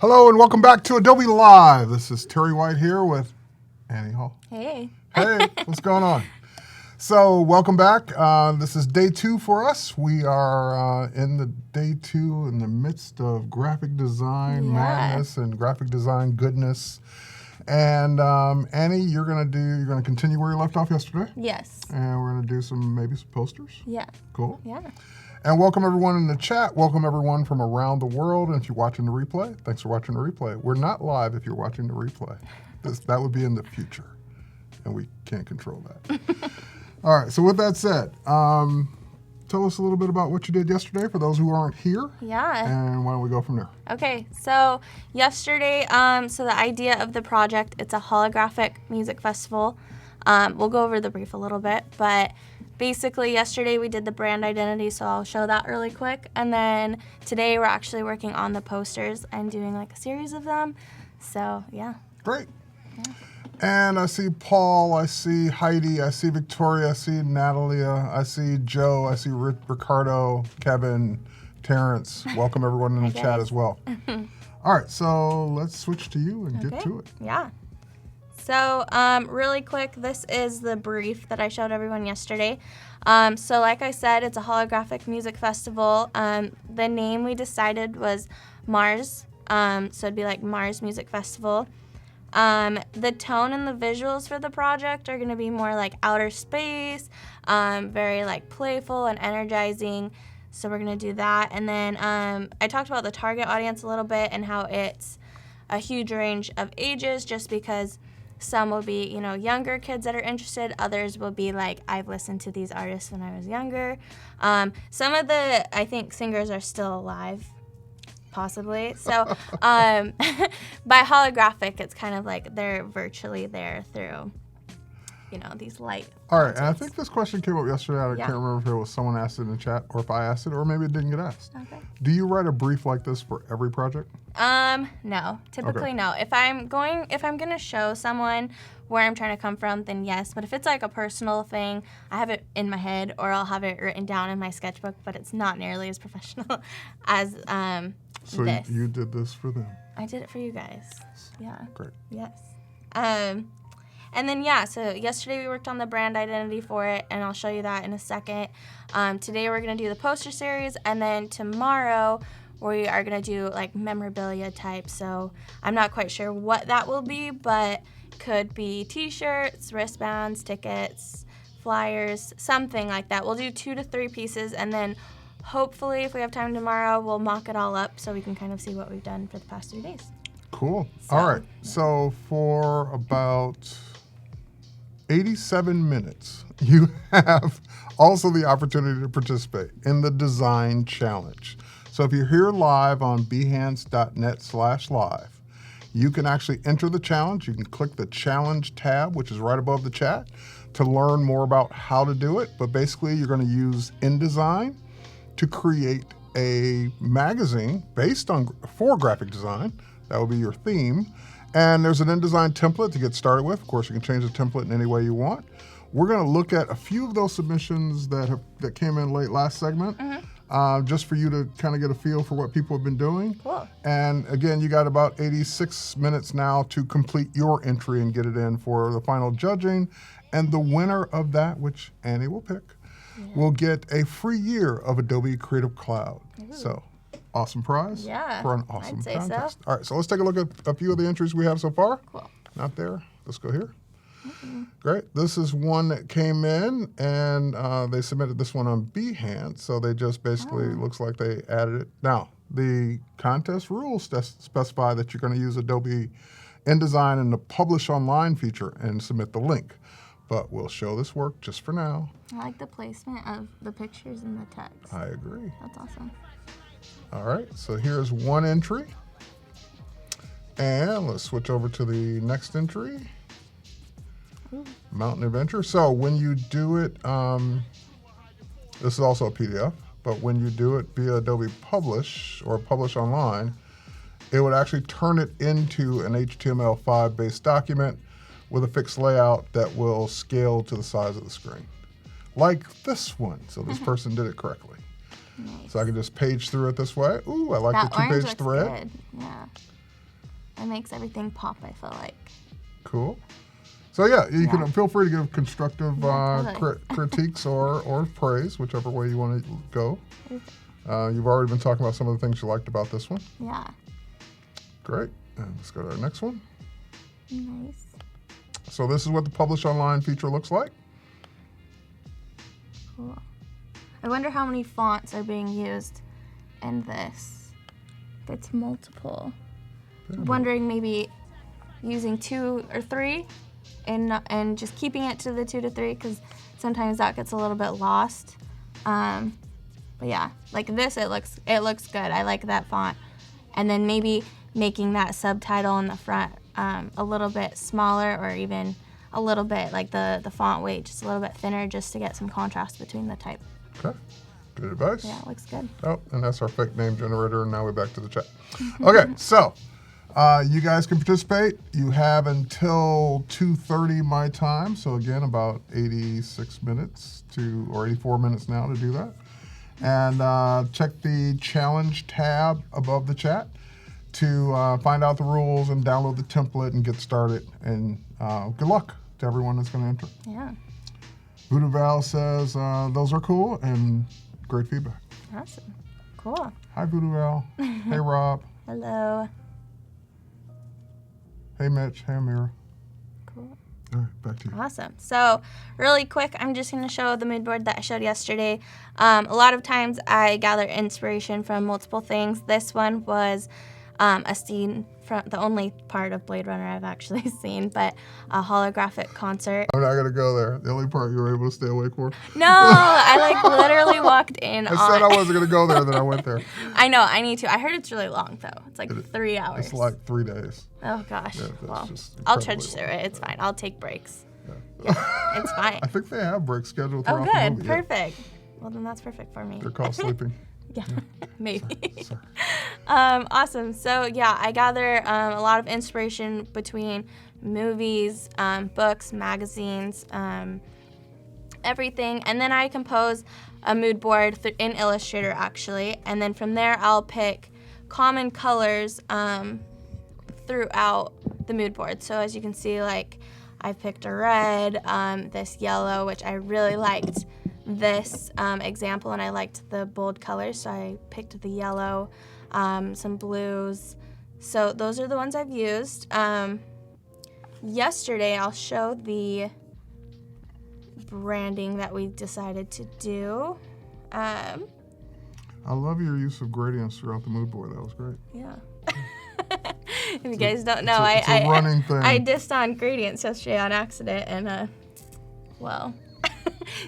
Hello and welcome back to Adobe Live. This is Terry White here with Annie Hall. Hey. Hey, what's going on? So welcome back. This is day 2 for us. We are in the day 2 in the midst of graphic design madness and graphic design goodness. And Annie, you're gonna continue where you left off yesterday. Yes. And we're gonna do maybe some posters. Yeah. Cool. Yeah. And welcome everyone in the chat. Welcome everyone from around the world. And if you're watching the replay, thanks for watching the replay. We're not live if you're watching the replay. That would be in the future, and we can't control that. All right, so with that said, tell us a little bit about what you did yesterday for those who aren't here. Yeah. And why don't we go from there? Okay, so yesterday, so the idea of the project, it's a holographic music festival. We'll go over the brief a little bit, but basically yesterday we did the brand identity, so I'll show that really quick. And then today we're actually working on the posters and doing like a series of them. So, yeah. Great. Yeah. And I see Paul, I see Heidi, I see Victoria, I see Natalia, I see Joe, I see Ricardo, Kevin, Terrence. Welcome everyone in the chat as well. All right, so let's switch to you and get to it. Yeah. So really quick, this is the brief that I showed everyone yesterday. So like I said, it's a holographic music festival. The name we decided was Mars. So it'd be like Mars Music Festival. The tone and the visuals for the project are going to be more like outer space, very like playful and energizing. So we're going to do that. And then I talked about the target audience a little bit and how it's a huge range of ages just because some will be, younger kids that are interested. Others will be like, I've listened to these artists when I was younger. Some of the, I think, singers are still alive. Possibly. So by holographic, it's kind of like they're virtually there through, these light. All right, and I think this question came up yesterday. I can't remember if it was someone asked it in the chat or if I asked it, or maybe it didn't get asked. Okay. Do you write a brief like this for every project? No. Typically, no. If I'm gonna show someone where I'm trying to come from, then yes. But if it's like a personal thing, I have it in my head or I'll have it written down in my sketchbook, but it's not nearly as professional as So this. You did this for them. I did it for you guys. Yeah. Great. Yes. And then, so yesterday we worked on the brand identity for it, and I'll show you that in a second. Today we're going to do the poster series, and then tomorrow we are going to do, like, memorabilia type. So I'm not quite sure what that will be, but could be T-shirts, wristbands, tickets, flyers, something like that. We'll do 2 to 3 pieces, and then hopefully, if we have time tomorrow, we'll mock it all up so we can kind of see what we've done for the past 3 days. Cool. All right. Yeah. So for about 87 minutes, you have also the opportunity to participate in the design challenge. So if you're here live on behance.net/live, you can actually enter the challenge. You can click the challenge tab, which is right above the chat, to learn more about how to do it. But basically, you're going to use InDesign to create a magazine based for graphic design. That will be your theme. And there's an InDesign template to get started with. Of course, you can change the template in any way you want. We're going to look at a few of those submissions that came in late last segment, just for you to kind of get a feel for what people have been doing. Cool. And again, you got about 86 minutes now to complete your entry and get it in for the final judging. And the winner of that, which Annie will pick, will get a free year of Adobe Creative Cloud. Ooh. So, awesome prize for an awesome contest. So. All right, so let's take a look at a few of the entries we have so far. Cool. Not there. Let's go here. Great. This is one that came in, and they submitted this one on Behance, so they just basically, looks like they added it. Now, the contest rules specify that you're going to use Adobe InDesign and the Publish Online feature and submit the link. But we'll show this work just for now. I like the placement of the pictures and the text. I agree. That's awesome. All right, so here's one entry. And let's switch over to the next entry. Ooh. Mountain Adventure. So when you do it, this is also a PDF, but when you do it via Adobe Publish or Publish Online, it would actually turn it into an HTML5 based document with a fixed layout that will scale to the size of the screen. Like this one. So this person did it correctly. Nice. So I can just page through it this way. Ooh, I like the 2-page thread. Good. Yeah. it makes everything pop, I feel like. Cool. So yeah, you can feel free to give constructive totally. critiques or praise, whichever way you want to go. You've already been talking about some of the things you liked about this one. Yeah. Great. And let's go to our next one. Nice. So this is what the Publish Online feature looks like. Cool. I wonder how many fonts are being used in this. It's multiple. Wondering maybe using 2 or 3 and just keeping it to the 2 to 3 because sometimes that gets a little bit lost. But yeah, like this, it looks good. I like that font. And then maybe making that subtitle in the front a little bit smaller, or even a little bit like the font weight just a little bit thinner, just to get some contrast between the type. Okay. Good advice. Yeah, it looks good. Oh, and that's our fake name generator, and now we're back to the chat. Okay, so you guys can participate. You have until 2:30 my time, so again, about 86 minutes or 84 minutes now to do that. And check the challenge tab above the chat to find out the rules and download the template and get started. And good luck to everyone that's going to enter. Yeah. Voodoo Val says those are cool and great feedback. Awesome. Cool. Hi, Voodoo Val. Hey, Rob. Hello. Hey, Mitch. Hey, Amira. Cool. All right, back to you. Awesome. So really quick, I'm just going to show the mood board that I showed yesterday. A lot of times I gather inspiration from multiple things. This one was a scene from the only part of Blade Runner I've actually seen, but a holographic concert. I'm not going to go there. The only part you were able to stay awake for. No, I like literally walked in I said I wasn't going to go there, then I went there. I know, I need to. I heard it's really long, though. It's like 3 hours. It's like 3 days. Oh, gosh. Yeah, Well, just I'll trudge incredibly through long. it. It's fine. I'll take breaks. Yeah. It's fine. I think they have breaks scheduled Oh, throughout the good. movie. Yeah. Perfect. Well, then that's perfect for me. They're called sleeping. Yeah, maybe. Sorry. Awesome. So yeah, I gather a lot of inspiration between movies, books, magazines, everything, and then I compose a mood board in Illustrator actually, and then from there I'll pick common colors throughout the mood board. So as you can see, like I've picked a red, this yellow, which I really liked this example, and I liked the bold colors, so I picked the yellow, some blues. So those are the ones I've used. Yesterday I'll show the branding that we decided to do. I love your use of gradients throughout the mood board. That was great. Yeah. If you guys don't know, it's a running thing. I dissed on gradients yesterday on accident, and well,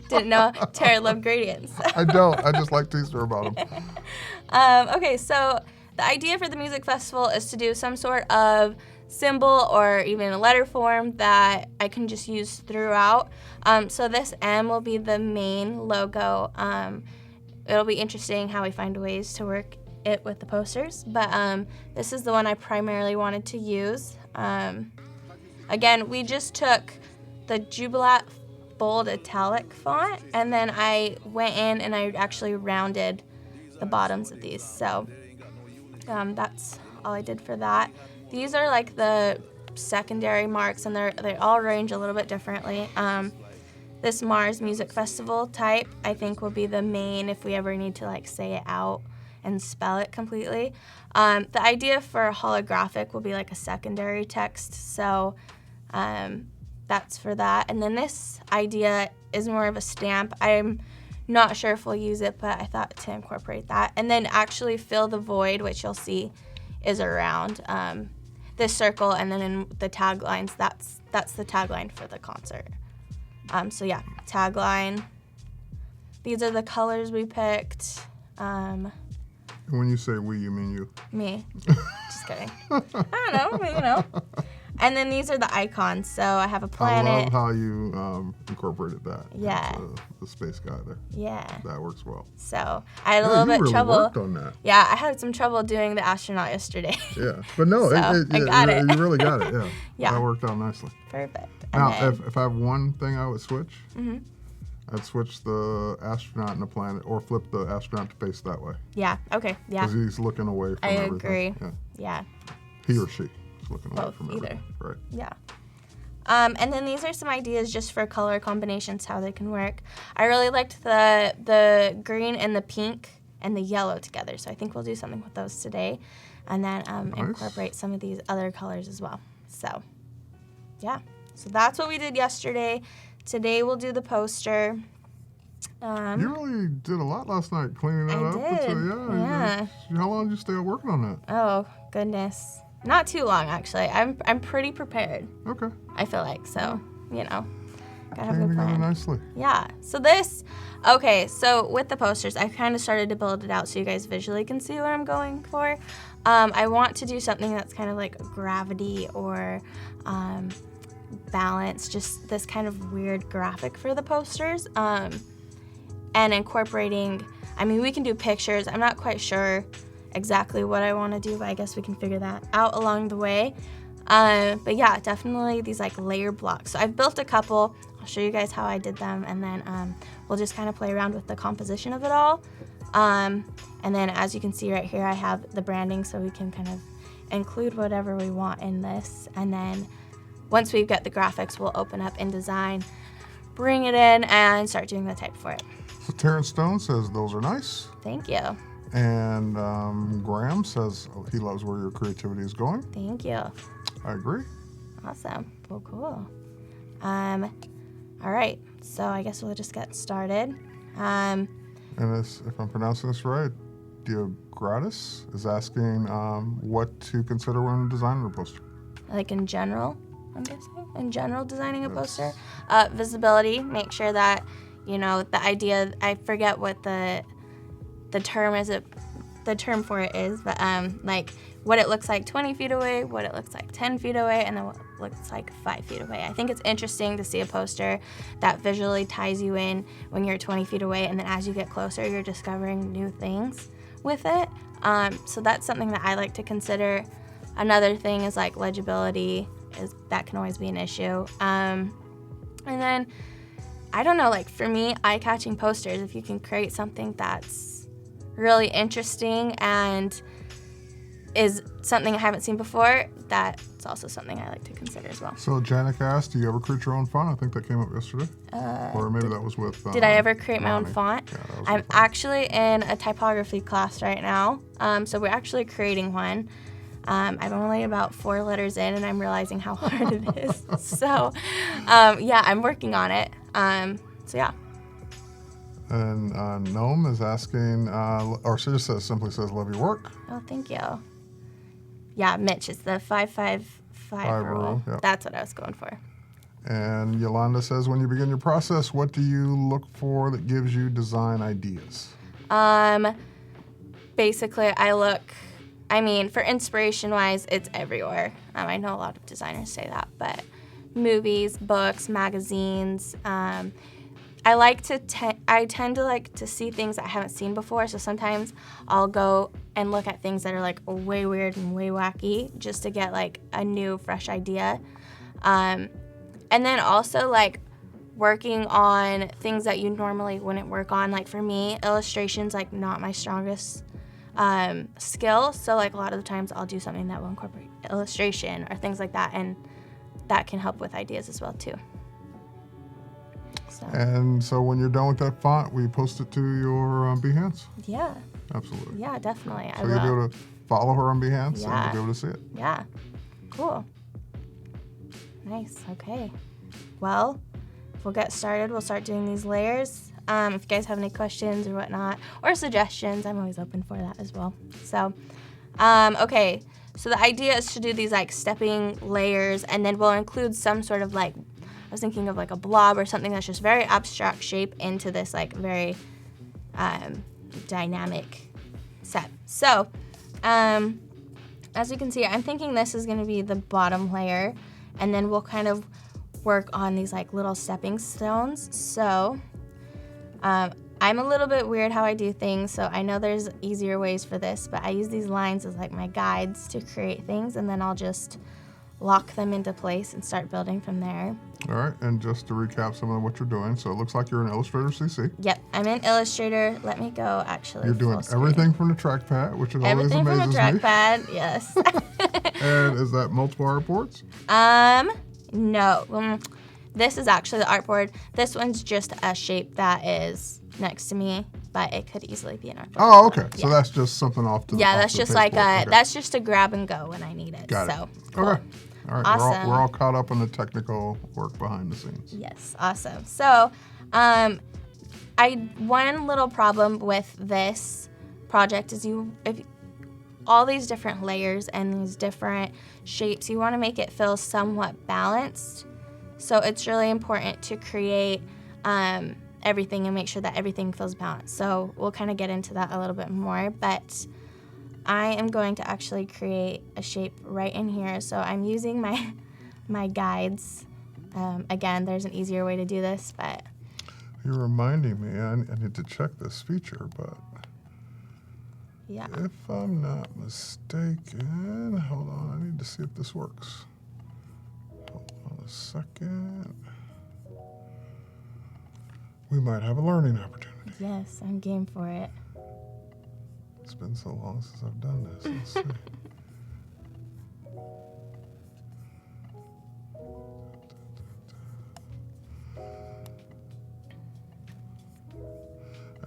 didn't know Tara loved gradients. I don't. I just like teasing her about them. Okay, so the idea for the music festival is to do some sort of symbol or even a letter form that I can just use throughout. So this M will be the main logo. It'll be interesting how we find ways to work it with the posters, but this is the one I primarily wanted to use. Again, we just took the Jubilat bold italic font, and then I went in and I actually rounded the bottoms of these. So that's all I did for that. These are like the secondary marks, and they all range a little bit differently. This Mars Music Festival type I think will be the main if we ever need to like say it out and spell it completely. The idea for holographic will be like a secondary text, so that's for that. And then this idea is more of a stamp. I'm not sure if we'll use it, but I thought to incorporate that. And then actually fill the void, which you'll see is around this circle, and then in the taglines, that's the tagline for the concert. So yeah, tagline. These are the colors we picked. And when you say we, you mean you? Me. Just kidding. I don't know, you know. And then these are the icons. So I have a planet. I love how you incorporated that. Yeah. The space guy there. Yeah. That works well. So I had a little bit really trouble. Worked on that. Yeah, I had some trouble doing the astronaut yesterday. Yeah, but no, So, I got it. You really got it. Yeah. Yeah. That worked out nicely. Perfect. Now, And then, if I have one thing I would switch, I'd switch the astronaut and the planet, or flip the astronaut to face that way. yeah. Okay. Yeah. Because he's looking away from I everything. agree. Yeah. Yeah. He or she. just looking at it from either. everything. Right. Yeah. And then these are some ideas just for color combinations, how they can work. I really liked the green and the pink and the yellow together, so I think we'll do something with those today, and then incorporate some of these other colors as well. So, yeah. So that's what we did yesterday. Today we'll do the poster. You really did a lot last night cleaning that up. I did. Yeah. How long did you stay out working on that? Oh, goodness. Not too long, actually. I'm pretty prepared. Okay. I feel like, so, you know, gotta have a Came good together plan. nicely. Yeah. So so with the posters, I kind of started to build it out so you guys visually can see what I'm going for. I want to do something that's kind of like gravity or balance, just this kind of weird graphic for the posters. And incorporating, I mean, we can do pictures. I'm not quite sure exactly what I want to do, but I guess we can figure that out along the way. But yeah, definitely these like layer blocks. So I've built a couple. I'll show you guys how I did them, and then we'll just kind of play around with the composition of it all. And then as you can see right here, I have the branding, so we can kind of include whatever we want in this. And then once we've got the graphics, we'll open up InDesign, bring it in, and start doing the type for it. So Terrence Stone says those are nice. Thank you. And Graham says he loves where your creativity is going. Thank you. I agree. Awesome. Well, cool. All right. So I guess we'll just get started. And this, if I'm pronouncing this right, Diogratis is asking what to consider when designing a poster. Like in general, I'm guessing? In general, designing a poster? Visibility. Make sure that, you know, the idea, I forget what the term is, the term for it is, but like what it looks like 20 feet away, what it looks like 10 feet away, and then what it looks like 5 feet away. I think it's interesting to see a poster that visually ties you in when you're 20 feet away, and then as you get closer, you're discovering new things with it. So that's something that I like to consider. Another thing is like legibility, that can always be an issue. And then, I don't know, like for me, eye-catching posters, if you can create something that's really interesting and is something I haven't seen before, that's also something I like to consider as well. So Janik asked, do you ever create your own font? I think that came up yesterday. Or maybe that was with Did I ever create my own Ronnie. font? Yeah, that was I'm with Ronnie. actually in a typography class right now, so we're actually creating one. I'm only about 4 letters in, and I'm realizing how hard it is. So, yeah, I'm working on it. So, yeah. And Gnome is asking, or she just simply says, love your work. Oh, thank you. Yeah, Mitch, it's the 555 rule. Yeah. That's what I was going for. And Yolanda says, when you begin your process, what do you look for that gives you design ideas? Basically, for inspiration-wise, it's everywhere. I know a lot of designers say that, but movies, books, magazines. I tend to like to see things I haven't seen before, so sometimes I'll go and look at things that are like way weird and way wacky just to get like a new, fresh idea. And then also like working on things that you normally wouldn't work on. Like for me, illustration's like not my strongest skill, so like a lot of the times I'll do something that will incorporate illustration or things like that, and that can help with ideas as well too. So. And so when you're done with that font, we post it to your Behance? Yeah. Absolutely. Yeah, definitely. So you'll be able to follow her on Behance Yeah. and you'll be able to see it. Yeah. Cool. Nice. Okay. Well, we'll get started. We'll start doing these layers. If you guys have any questions or whatnot, or suggestions, I'm always open for that as well. So, okay. So the idea is to do these like stepping layers, and then we'll include some sort of like, I was thinking of like a blob or something that's just very abstract shape into this like very dynamic set. So, as you can see, I'm thinking this is going to be the bottom layer, and then we'll kind of work on these like little stepping stones. So, I'm a little bit weird how I do things, so I know there's easier ways for this, but I use these lines as like my guides to create things, and then I'll just lock them into place and start building from there. All right, and just to recap some of what you're doing, so it looks like you're in Illustrator CC. Yep, I'm in Illustrator. Let me go actually. You're doing everything from the trackpad, which always everything amazes from the trackpad, yes. And is that multiple artboards? No. This is actually the artboard. This one's just a shape that is next to me, but it could easily be an artboard. Oh, okay. So Yeah. that's just something off the Yeah, off that's the just pasteboard. like Okay. that's just a grab and go when I need it. Got so, it. cool. Okay. All right. Awesome. We're all caught up on the technical work behind the scenes. Yes, awesome. So, one little problem with this project is if all these different layers and these different shapes, you want to make it feel somewhat balanced. So it's really important to create everything and make sure that everything feels balanced. So we'll kind of get into that a little bit more, but I am going to actually create a shape right in here. So I'm using my guides. Again, there's an easier way to do this, but... You're reminding me, I need to check this feature, but yeah. if I'm not mistaken, hold on, I need to see if this works. Hold on a second. We might have a learning opportunity. Yes, I'm game for it. It's been so long since I've done this. Let's see.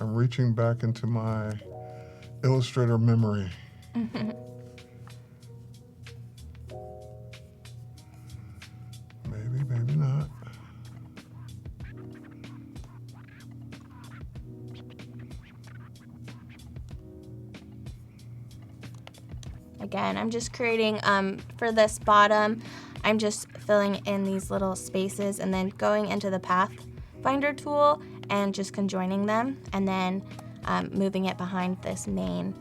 I'm reaching back into my Illustrator memory. Maybe, maybe not. Again, I'm just creating, for this bottom, I'm just filling in these little spaces and then going into the pathfinder tool and just conjoining them and then moving it behind this main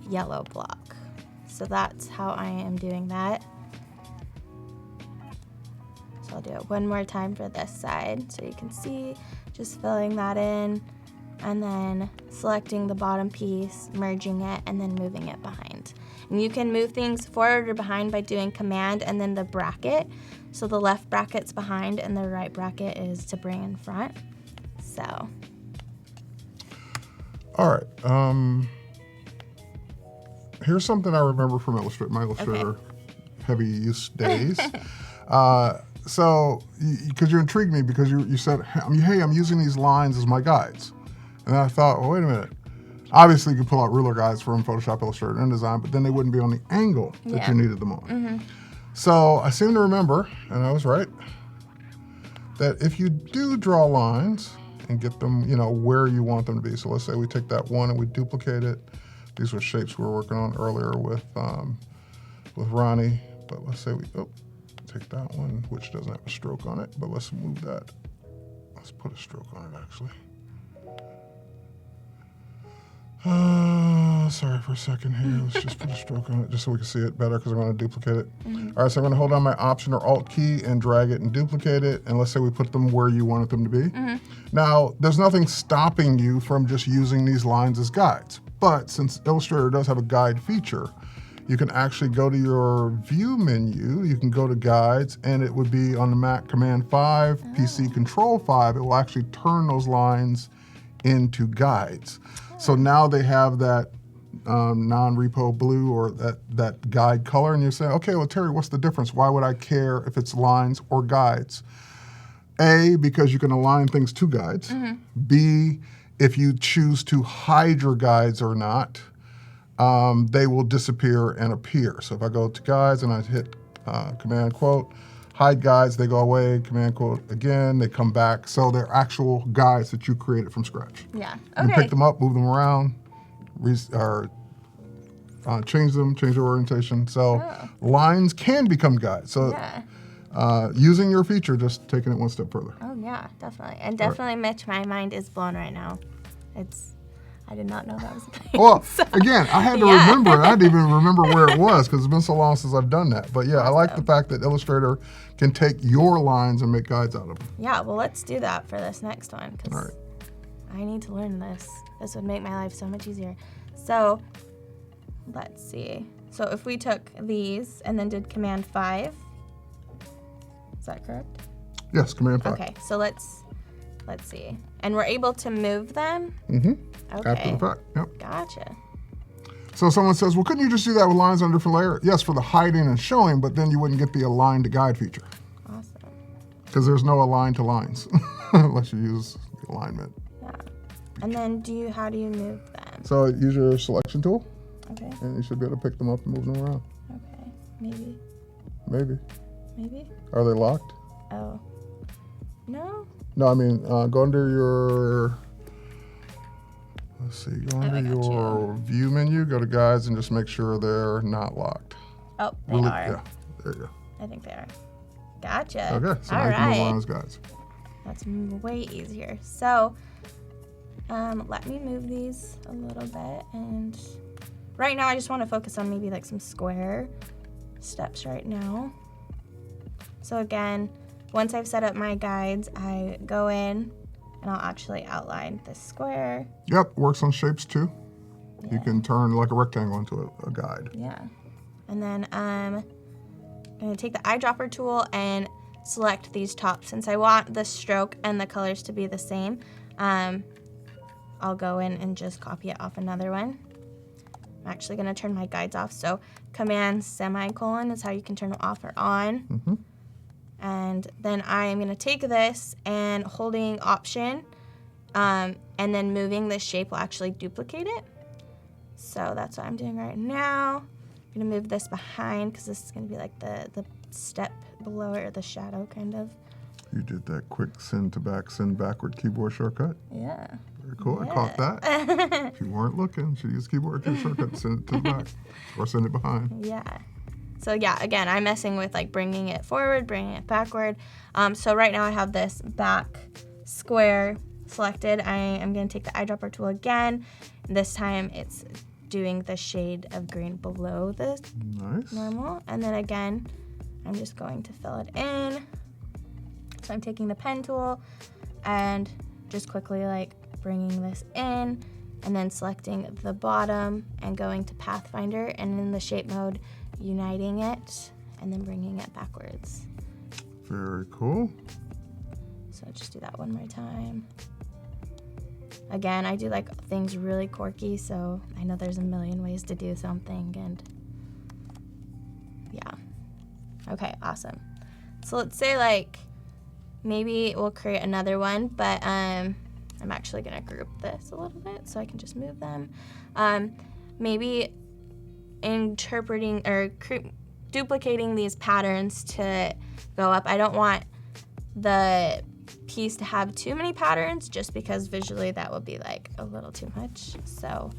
yellow block. So that's how I am doing that. So I'll do it one more time for this side so you can see, just filling that in and then selecting the bottom piece, merging it, and then moving it behind. And you can move things forward or behind by doing command and then the bracket. So the left bracket's behind and the right bracket is to bring in front. So. All right. Here's something I remember from Illustrator, my Illustrator heavy use days. So, because you intrigued me because you said, hey, I'm using these lines as my guides. And I thought, well, wait a minute. Obviously, you could pull out ruler guides from Photoshop, Illustrator, and InDesign, but then they wouldn't be on the angle that you needed them on. So I seem to remember, and I was right, that if you do draw lines and get them, where you want them to be. So let's say we take that one and we duplicate it. These were shapes we were working on earlier with Ronnie, but let's say we take that one, which doesn't have a stroke on it, but let's move that. Let's put a stroke on it, actually. Sorry for a second here. Let's just put a stroke on it just so we can see it better because I'm going to duplicate it. All right, so I'm going to hold down my Option or Alt key and drag it and duplicate it. And let's say we put them where you wanted them to be. Now, there's nothing stopping you from just using these lines as guides. But since Illustrator does have a guide feature, you can actually go to your View menu. You can go to Guides, and it would be on the Mac Command 5, PC Control 5. It will actually turn those lines into guides. So now they have that non-repo blue or that guide color, and you say, okay, well, Terry, what's the difference? Why would I care if it's lines or guides? A, because you can align things to guides. B, if you choose to hide your guides or not, they will disappear and appear. So if I go to guides and I hit Command quote, hide guides, they go away, Command quote again, they come back. So they're actual guides that you created from scratch. Yeah, You can pick them up, move them around, change them, change their orientation. So lines can become guides. So using your feature, just taking it one step further. Oh yeah, definitely. And definitely, Mitch, my mind is blown right now. I did not know that was a thing. Well, again, I had to remember it. I didn't even remember where it was because it's been so long since I've done that. But yeah, I like the fact that Illustrator can take your lines and make guides out of them. Yeah, well, let's do that for this next one because I need to learn this. This would make my life so much easier. So let's see. So if we took these and then did Command 5, is that correct? Yes, Command 5. Okay, so let's see. And we're able to move them? Mm-hmm. Okay. After the fact, yep. Gotcha. So someone says, well, couldn't you just do that with lines on a different layer? Yes, for the hiding and showing, but then you wouldn't get the align to guide feature. Awesome. Because there's no align to lines, unless you use the alignment. Yeah. And then how do you move them? So use your selection tool, Okay. and you should be able to pick them up and move them around. Okay. Maybe. Maybe. Are they locked? Oh. No? No, I mean, go under your, let's see, go under your view menu, go to guides, and just make sure they're not locked. Oh, they are. Yeah, there you go. I think they are. Gotcha. Okay, so now you can move on those guides. That's way easier. So, let me move these a little bit. And right now I just want to focus on maybe like some square steps right now. So again, once I've set up my guides, I go in and I'll actually outline this square. Yep, works on shapes too. Yeah. You can turn like a rectangle into a guide. Yeah. And then I'm going to take the eyedropper tool and select these tops. Since I want the stroke and the colors to be the same, I'll go in and just copy it off another one. I'm actually going to turn my guides off. So Command semicolon is how you can turn them off or on. Mm-hmm. And then I am going to take this and holding Option and then moving this shape will actually duplicate it. So that's what I'm doing right now. I'm going to move this behind because this is going to be like the step below it, or the shadow kind of. You did that quick send backward keyboard shortcut. Yeah. Very cool. Yeah. I caught that. If you weren't looking, you should use keyboard shortcut and send it to the back or send it behind. Yeah. So yeah, again, I'm messing with like bringing it forward, bringing it backward. So right now I have this back square selected. I am going to take the eyedropper tool again. This time it's doing the shade of green below the normal. And then again, I'm just going to fill it in. So I'm taking the pen tool and just quickly like bringing this in and then selecting the bottom and going to Pathfinder and in the shape mode, uniting it and then bringing it backwards. Very cool. So just do that one more time. Again, I do like things really quirky, so I know there's a million ways to do something, and yeah. Okay, awesome. So let's say like maybe we'll create another one, but I'm actually gonna group this a little bit so I can just move them. Maybe interpreting or duplicating these patterns to go up. I don't want the piece to have too many patterns just because visually that would be like a little too much. So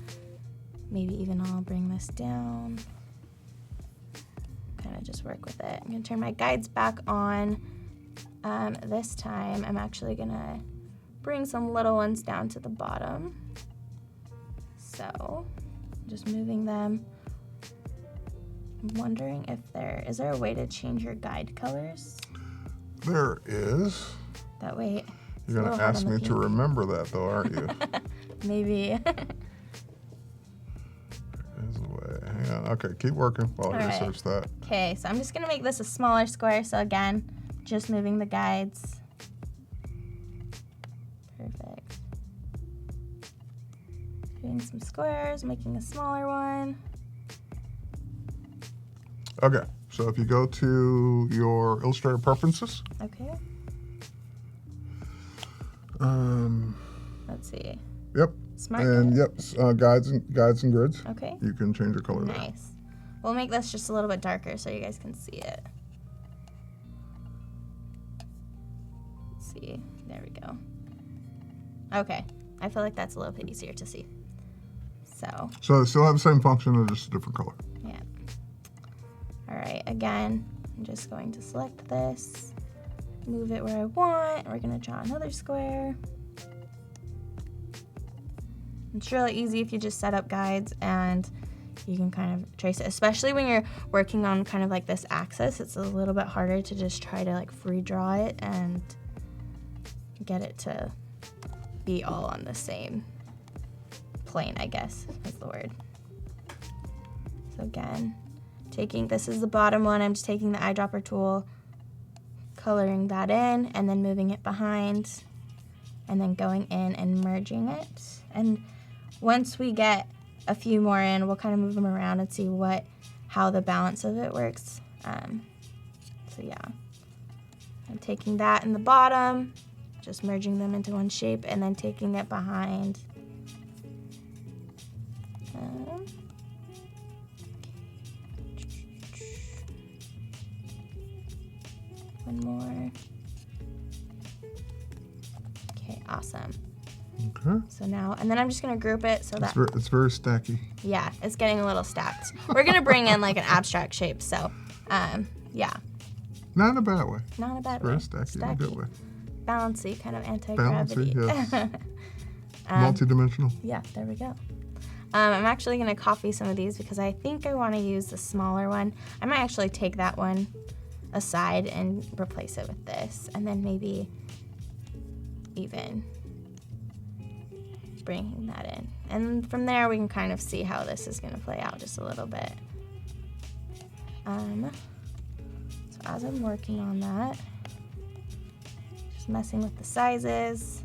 maybe even I'll bring this down, kind of just work with it. I'm gonna turn my guides back on. This time I'm actually gonna bring some little ones down to the bottom. So just moving them. I'm wondering if is there a way to change your guide colors? There is. That way. You're going to ask me to remember that, though, aren't you? Maybe. There's a way. Hang on. Okay, keep working while I research that. Okay, so I'm just going to make this a smaller square. So again, just moving the guides. Perfect. Doing some squares, making a smaller one. Okay, so if you go to your Illustrator preferences. Okay. Let's see. Yep. Smart. And yep, guides and grids. Okay. You can change your color there. Nice. We'll make this just a little bit darker so you guys can see it. Let's see. There we go. Okay. I feel like that's a little bit easier to see. So they still have the same function, they're just a different color. Yeah. All right. Again, I'm just going to select this, move it where I want. We're going to draw another square. It's really easy if you just set up guides and you can kind of trace it, especially when you're working on kind of like this axis. It's a little bit harder to just try to like free draw it and get it to be all on the same plane, I guess is the word. So again, this is the bottom one. I'm just taking the eyedropper tool, coloring that in and then moving it behind and then going in and merging it. And once we get a few more in, we'll kind of move them around and see how the balance of it works. So yeah, I'm taking that in the bottom, just merging them into one shape, and then taking it behind. One more. Okay, awesome. Okay. So now, and then I'm just gonna group it so that It's very stacky. yeah, it's getting a little stacked. We're gonna bring in like an abstract shape, so yeah. Not in a bad way. Not in a bad Very way. stacky in a good way. Bouncy, kind of anti-gravity. Bouncy, yeah. Multi-dimensional. Yeah, there we go. I'm actually gonna copy some of these because I think I want to use the smaller one. I might actually take that one aside and replace it with this, and then maybe even bringing that in. And from there we can kind of see how this is gonna play out just a little bit. So as I'm working on that, just messing with the sizes.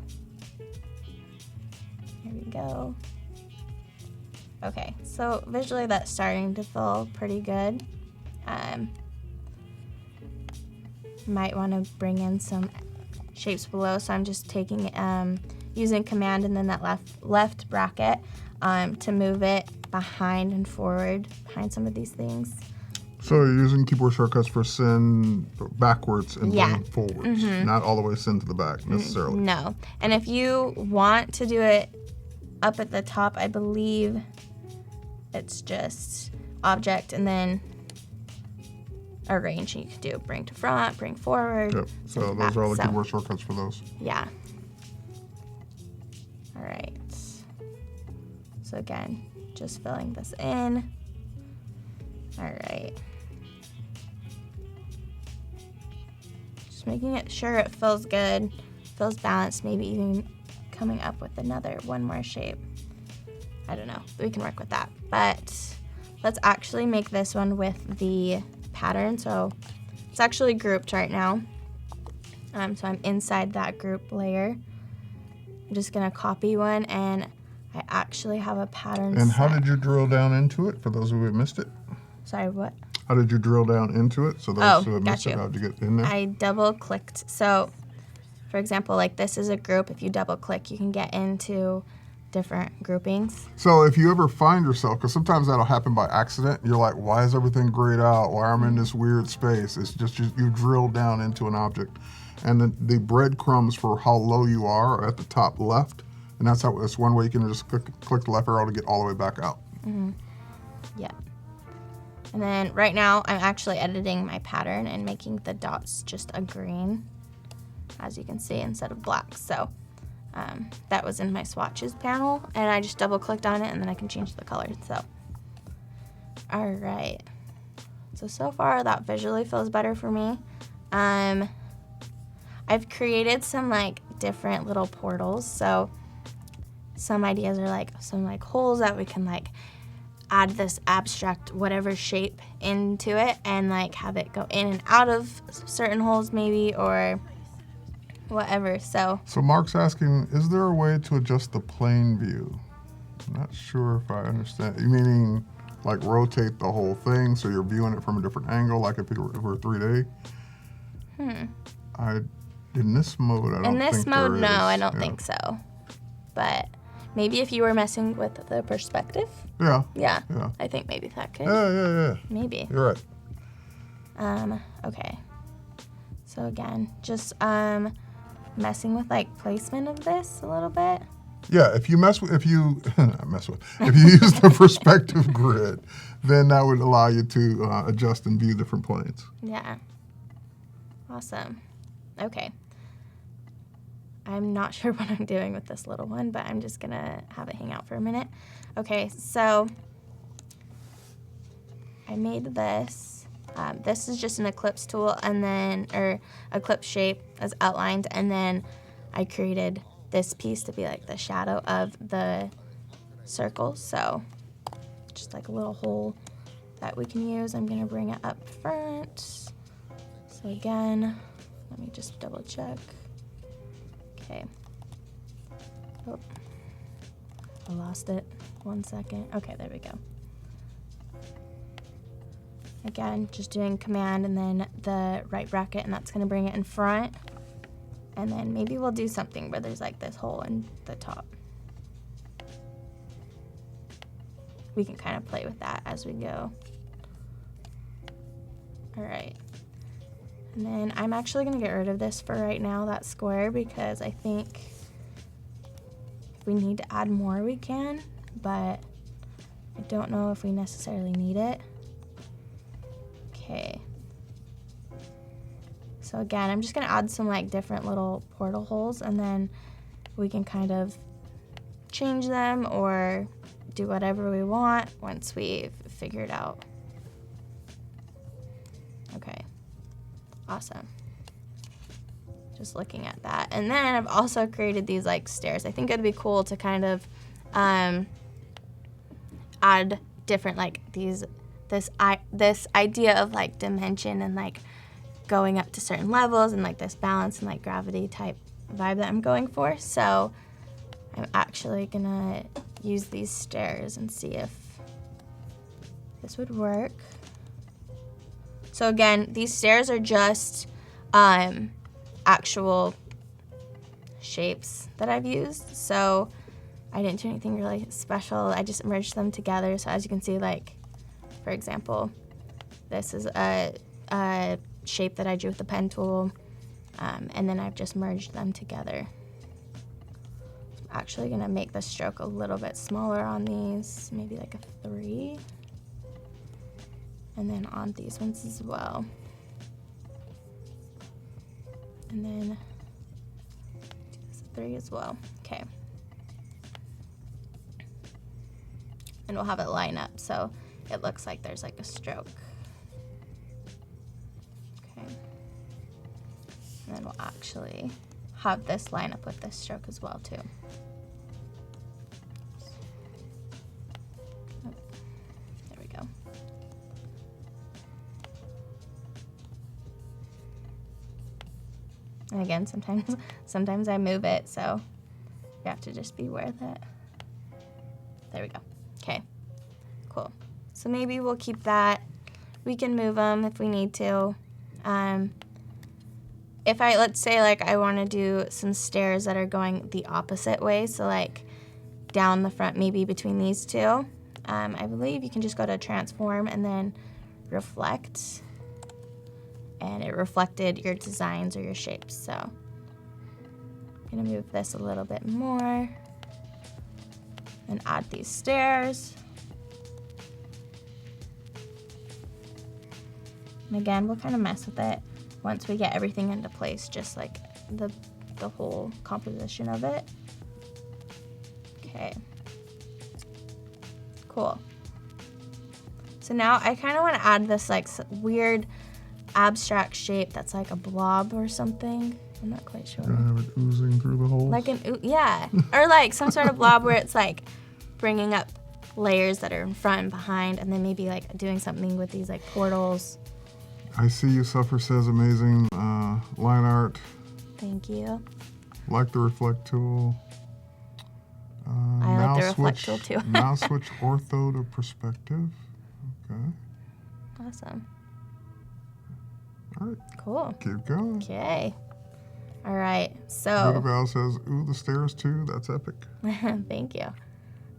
Here we go. Okay, so visually that's starting to feel pretty good. Might want to bring in some shapes below, so I'm just taking using command and then that left bracket to move it behind and forward behind some of these things. So you're using keyboard shortcuts for send backwards and bring forwards, not all the way send to the back necessarily. No, and if you want to do it up at the top, I believe it's just object and then arrange, and you can do bring to front, bring forward. Yep. So those are all the keyboard shortcuts for those. Yeah. All right. So again, just filling this in. All right. Just making it sure it feels good, feels balanced, maybe even coming up with one more shape. I don't know, we can work with that. But let's actually make this one with the pattern. So it's actually grouped right now. So I'm inside that group layer. I'm just gonna copy one, and I actually have a pattern And set. how did you drill down into it, for those who have missed it? Sorry, what? How did you drill down into it? So those who have got missed you. it, how'd you get in there? I double clicked. So for example, like this is a group. If you double click, you can get into different groupings. So if you ever find yourself, because sometimes that'll happen by accident, you're like, why is everything grayed out? Why am I in this weird space? It's just you drill down into an object. And the breadcrumbs for how low you are at the top left. And that's one way you can just click the left arrow to get all the way back out. Yeah. And then right now I'm actually editing my pattern and making the dots just a green, as you can see, instead of black. So that was in my swatches panel, and I just double clicked on it and then I can change the color. So all right, so far that visually feels better for me. I've created some like different little portals. So some ideas are like some like holes that we can like add this abstract whatever shape into it and like have it go in and out of certain holes maybe, or whatever. So Mark's asking, is there a way to adjust the plane view? I'm not sure if I understand. You meaning like rotate the whole thing so you're viewing it from a different angle, like if it were 3D? In this mode, I don't think in this mode, there no, is. I don't think so. But maybe if you were messing with the perspective. Yeah. I think maybe that could. Yeah. Maybe. You're right. Okay. So again, just messing with like placement of this a little bit. Yeah, if you use the perspective grid, then that would allow you to adjust and view different planes. Yeah. Awesome. Okay. I'm not sure what I'm doing with this little one, but I'm just gonna have it hang out for a minute. Okay, so I made this. This is just an ellipse tool, or ellipse shape as outlined, and then I created this piece to be like the shadow of the circle. So just like a little hole that we can use. I'm gonna bring it up front. So again, Let me just double check. Okay. Oh, I lost it. 1 second. Okay, there we go. Again, just doing command and then the right bracket, and that's gonna bring it in front. And then maybe we'll do something where there's like this hole in the top. We can kind of play with that as we go. All right. And then I'm actually gonna get rid of this for right now, that square, because I think if we need to add more, we can, but I don't know if we necessarily need it. Okay. So again, I'm just gonna add some like different little portal holes, and then we can kind of change them or do whatever we want once we've figured out. Okay, awesome. Just looking at that. And then I've also created these like stairs. I think it'd be cool to kind of add different like this idea of like dimension and like going up to certain levels and like this balance and like gravity type vibe that I'm going for. So I'm actually gonna use these stairs and see if this would work. So again, these stairs are just actual shapes that I've used. So I didn't do anything really special. I just merged them together. So as you can see, like, for example, this is a shape that I drew with the pen tool, and then I've just merged them together. I'm actually gonna make the stroke a little bit smaller on these, maybe like a 3. And then on these ones as well. And then 3 as well. Okay. And we'll have it line up so it looks like there's like a stroke. Okay. And then we'll actually have this line up with this stroke as well too. Oh, there we go. And again, sometimes I move it, so you have to just be aware of that. There we go. Okay, cool. So maybe we'll keep that. We can move them if we need to. If let's say like I want to do some stairs that are going the opposite way, so like down the front, maybe between these two, I believe you can just go to transform and then reflect, and it reflected your designs or your shapes. So I'm gonna move this a little bit more and add these stairs. And again, we'll kind of mess with it once we get everything into place, just like the whole composition of it. Okay, cool. So now I kind of want to add this like weird abstract shape that's like a blob or something. I'm not quite sure. Gonna have it oozing through the holes. Like yeah, or like some sort of blob where it's like bringing up layers that are in front and behind, and then maybe like doing something with these like portals. I see you suffer says amazing line art. Thank you. Like the reflect tool. I like the reflect tool too. Now switch ortho to perspective. Okay. Awesome. All right. Cool. Keep going. Okay. All right. So. Rudabelle says, "Ooh, the stairs too. That's epic." Thank you.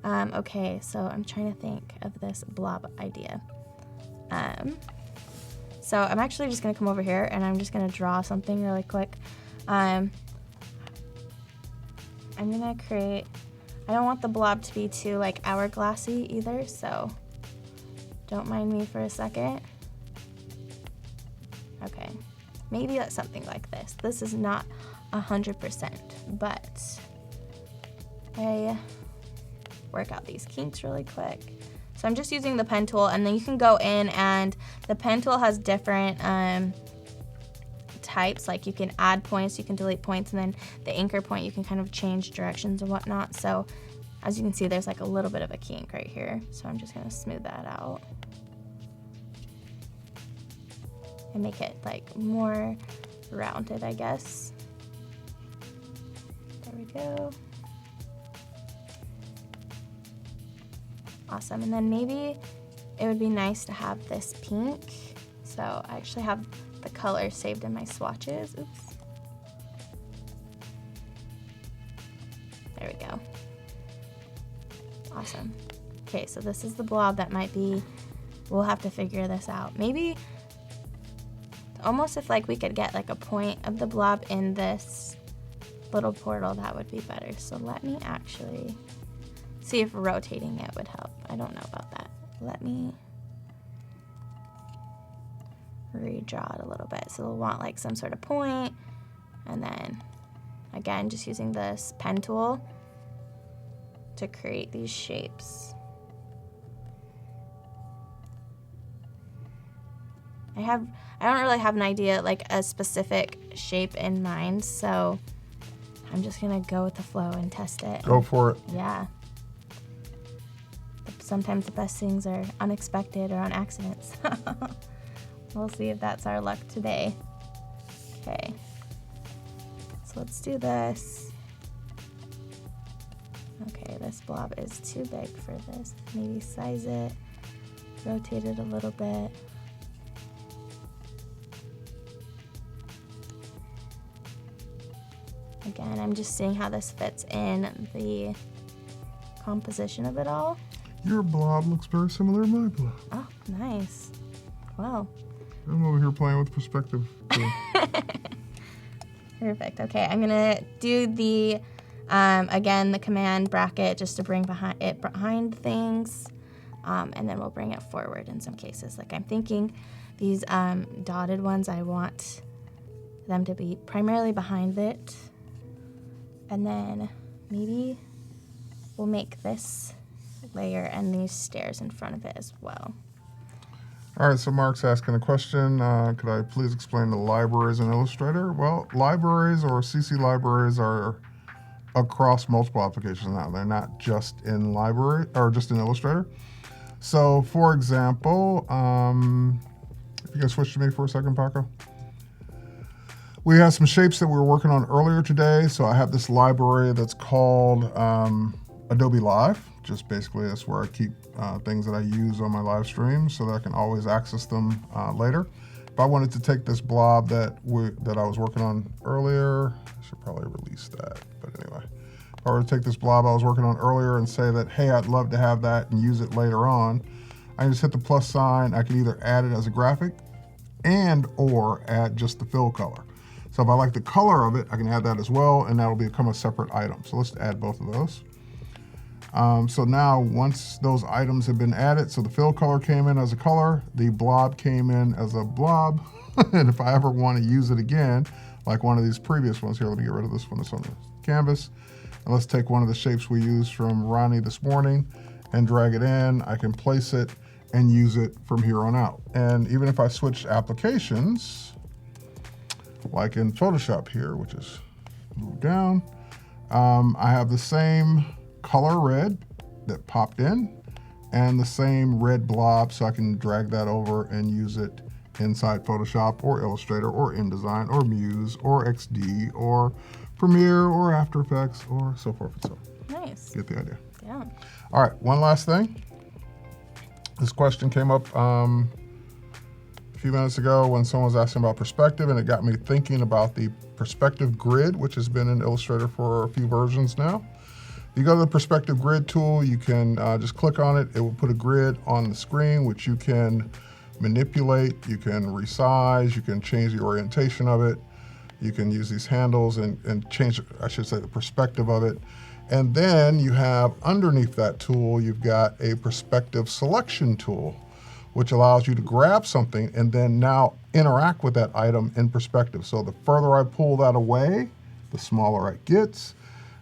Okay, so I'm trying to think of this blob idea. So I'm actually just gonna come over here and I'm just gonna draw something really quick. I'm gonna create, I don't want the blob to be too like hourglassy either, so don't mind me for a second. Okay, maybe that's something like this. This is not 100%, but I work out these kinks really quick. So I'm just using the pen tool, and then you can go in, and the pen tool has different types. Like you can add points, you can delete points, and then the anchor point, you can kind of change directions and whatnot. So as you can see, there's like a little bit of a kink right here. So I'm just gonna smooth that out and make it like more rounded, I guess. There we go. Awesome. And then maybe it would be nice to have this pink. So I actually have the color saved in my swatches. Oops. There we go. Awesome. Okay, so this is the blob that might be, we'll have to figure this out. Maybe almost if like we could get like a point of the blob in this little portal, that would be better. So let me actually see if rotating it would help. I don't know about that. Let me redraw it a little bit. So we'll want like some sort of point, and then again, just using this pen tool to create these shapes. I don't really have an idea, like a specific shape in mind, so I'm just gonna go with the flow and test it. Go for it. Yeah. Sometimes the best things are unexpected or on accidents. We'll see if that's our luck today. Okay. So let's do this. Okay, this blob is too big for this. Maybe size it, rotate it a little bit. Again, I'm just seeing how this fits in the composition of it all. Your blob looks very similar to my blob. Oh, nice. Wow. I'm over here playing with perspective too. Perfect. Okay, I'm gonna do the, again, the command bracket just to bring behind things, and then we'll bring it forward in some cases. Like I'm thinking these dotted ones, I want them to be primarily behind it, and then maybe we'll make this layer and these stairs in front of it as well. All right, so Mark's asking a question. Could I please explain the libraries in Illustrator? Well, libraries or CC libraries are across multiple applications now. They're not just in library or just in Illustrator. So for example, if you can switch to me for a second, Paco. We have some shapes that we were working on earlier today. So I have this library that's called Adobe Live. Just basically that's where I keep things that I use on my live stream so that I can always access them later. If I wanted to take this blob that I was working on earlier, I should probably release that, but anyway. If I were to take this blob I was working on earlier and say that, hey, I'd love to have that and use it later on, I can just hit the plus sign. I can either add it as a graphic and or add just the fill color. So if I like the color of it, I can add that as well, and that'll become a separate item. So let's add both of those. So now once those items have been added, so the fill color came in as a color, the blob came in as a blob, and if I ever want to use it again, like one of these previous ones here, let me get rid of this one that's on the canvas, and let's take one of the shapes we used from Ronnie this morning and drag it in. I can place it and use it from here on out. And even if I switch applications, like in Photoshop here, which is moved down, I have the same color red that popped in and the same red blob, so I can drag that over and use it inside Photoshop or Illustrator or InDesign or Muse or XD or Premiere or After Effects or so forth and so on. Nice. Get the idea. Yeah. All right, one last thing. This question came up a few minutes ago when someone was asking about perspective, and it got me thinking about the perspective grid, which has been in Illustrator for a few versions now. You go to the perspective grid tool, you can just click on it. It will put a grid on the screen, which you can manipulate, you can resize, you can change the orientation of it. You can use these handles and change, I should say, the perspective of it. And then you have underneath that tool, you've got a perspective selection tool, which allows you to grab something and then now interact with that item in perspective. So the further I pull that away, the smaller it gets.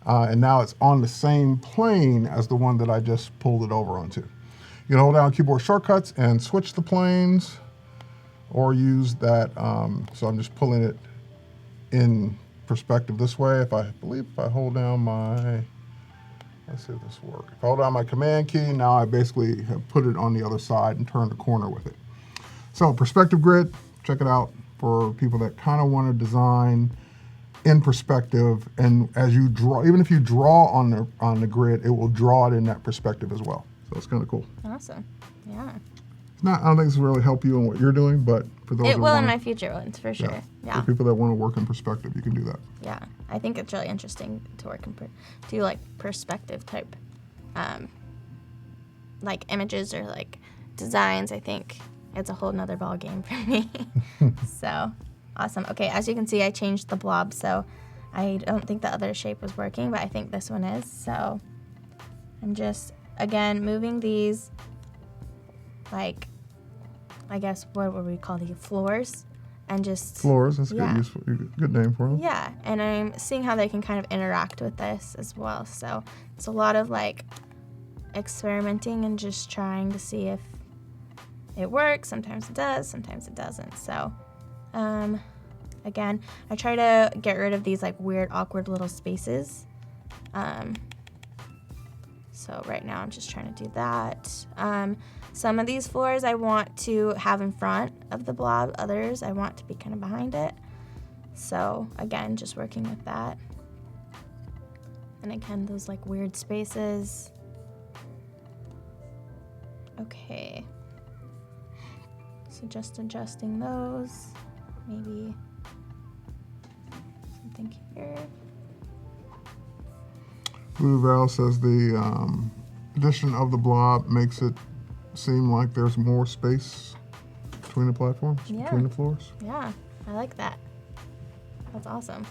And now it's on the same plane as the one that I just pulled it over onto. You can hold down keyboard shortcuts and switch the planes or use that. So I'm just pulling it in perspective this way. If I hold down my, let's see if this works. If I hold down my command key, now I basically have put it on the other side and turned the corner with it. So perspective grid, check it out. for people that kind of want to design in perspective, and as you draw, even if you draw on the grid, it will draw it in that perspective as well. So it's kind of cool. Awesome. Yeah. It's not, I don't think it's really help you in what you're doing, but for those It that will wanna, in my future ones for sure. Yeah. For people that want to work in perspective, you can do that. Yeah. I think it's really interesting to work in do like perspective type, like images or like designs. I think it's a whole nother ball game for me. So awesome. Okay, as you can see, I changed the blob, so I don't think the other shape was working, but I think this one is. So I'm just, again, moving these, like, I guess, what would we call these, floors? And just... Floors, that's yeah. good name for them. Yeah, and I'm seeing how they can kind of interact with this as well. So it's a lot of, like, experimenting and just trying to see if it works. Sometimes it does, sometimes it doesn't. So, again, I try to get rid of these, like, weird, awkward little spaces. So right now I'm just trying to do that. Some of these floors I want to have in front of the blob. Others I want to be kind of behind it. So again, just working with that. And again, those like weird spaces. Okay. So just adjusting those. Maybe something here. Blue Val says the addition of the blob makes it seem like there's more space between the platforms, between the floors. Yeah, I like that. That's awesome.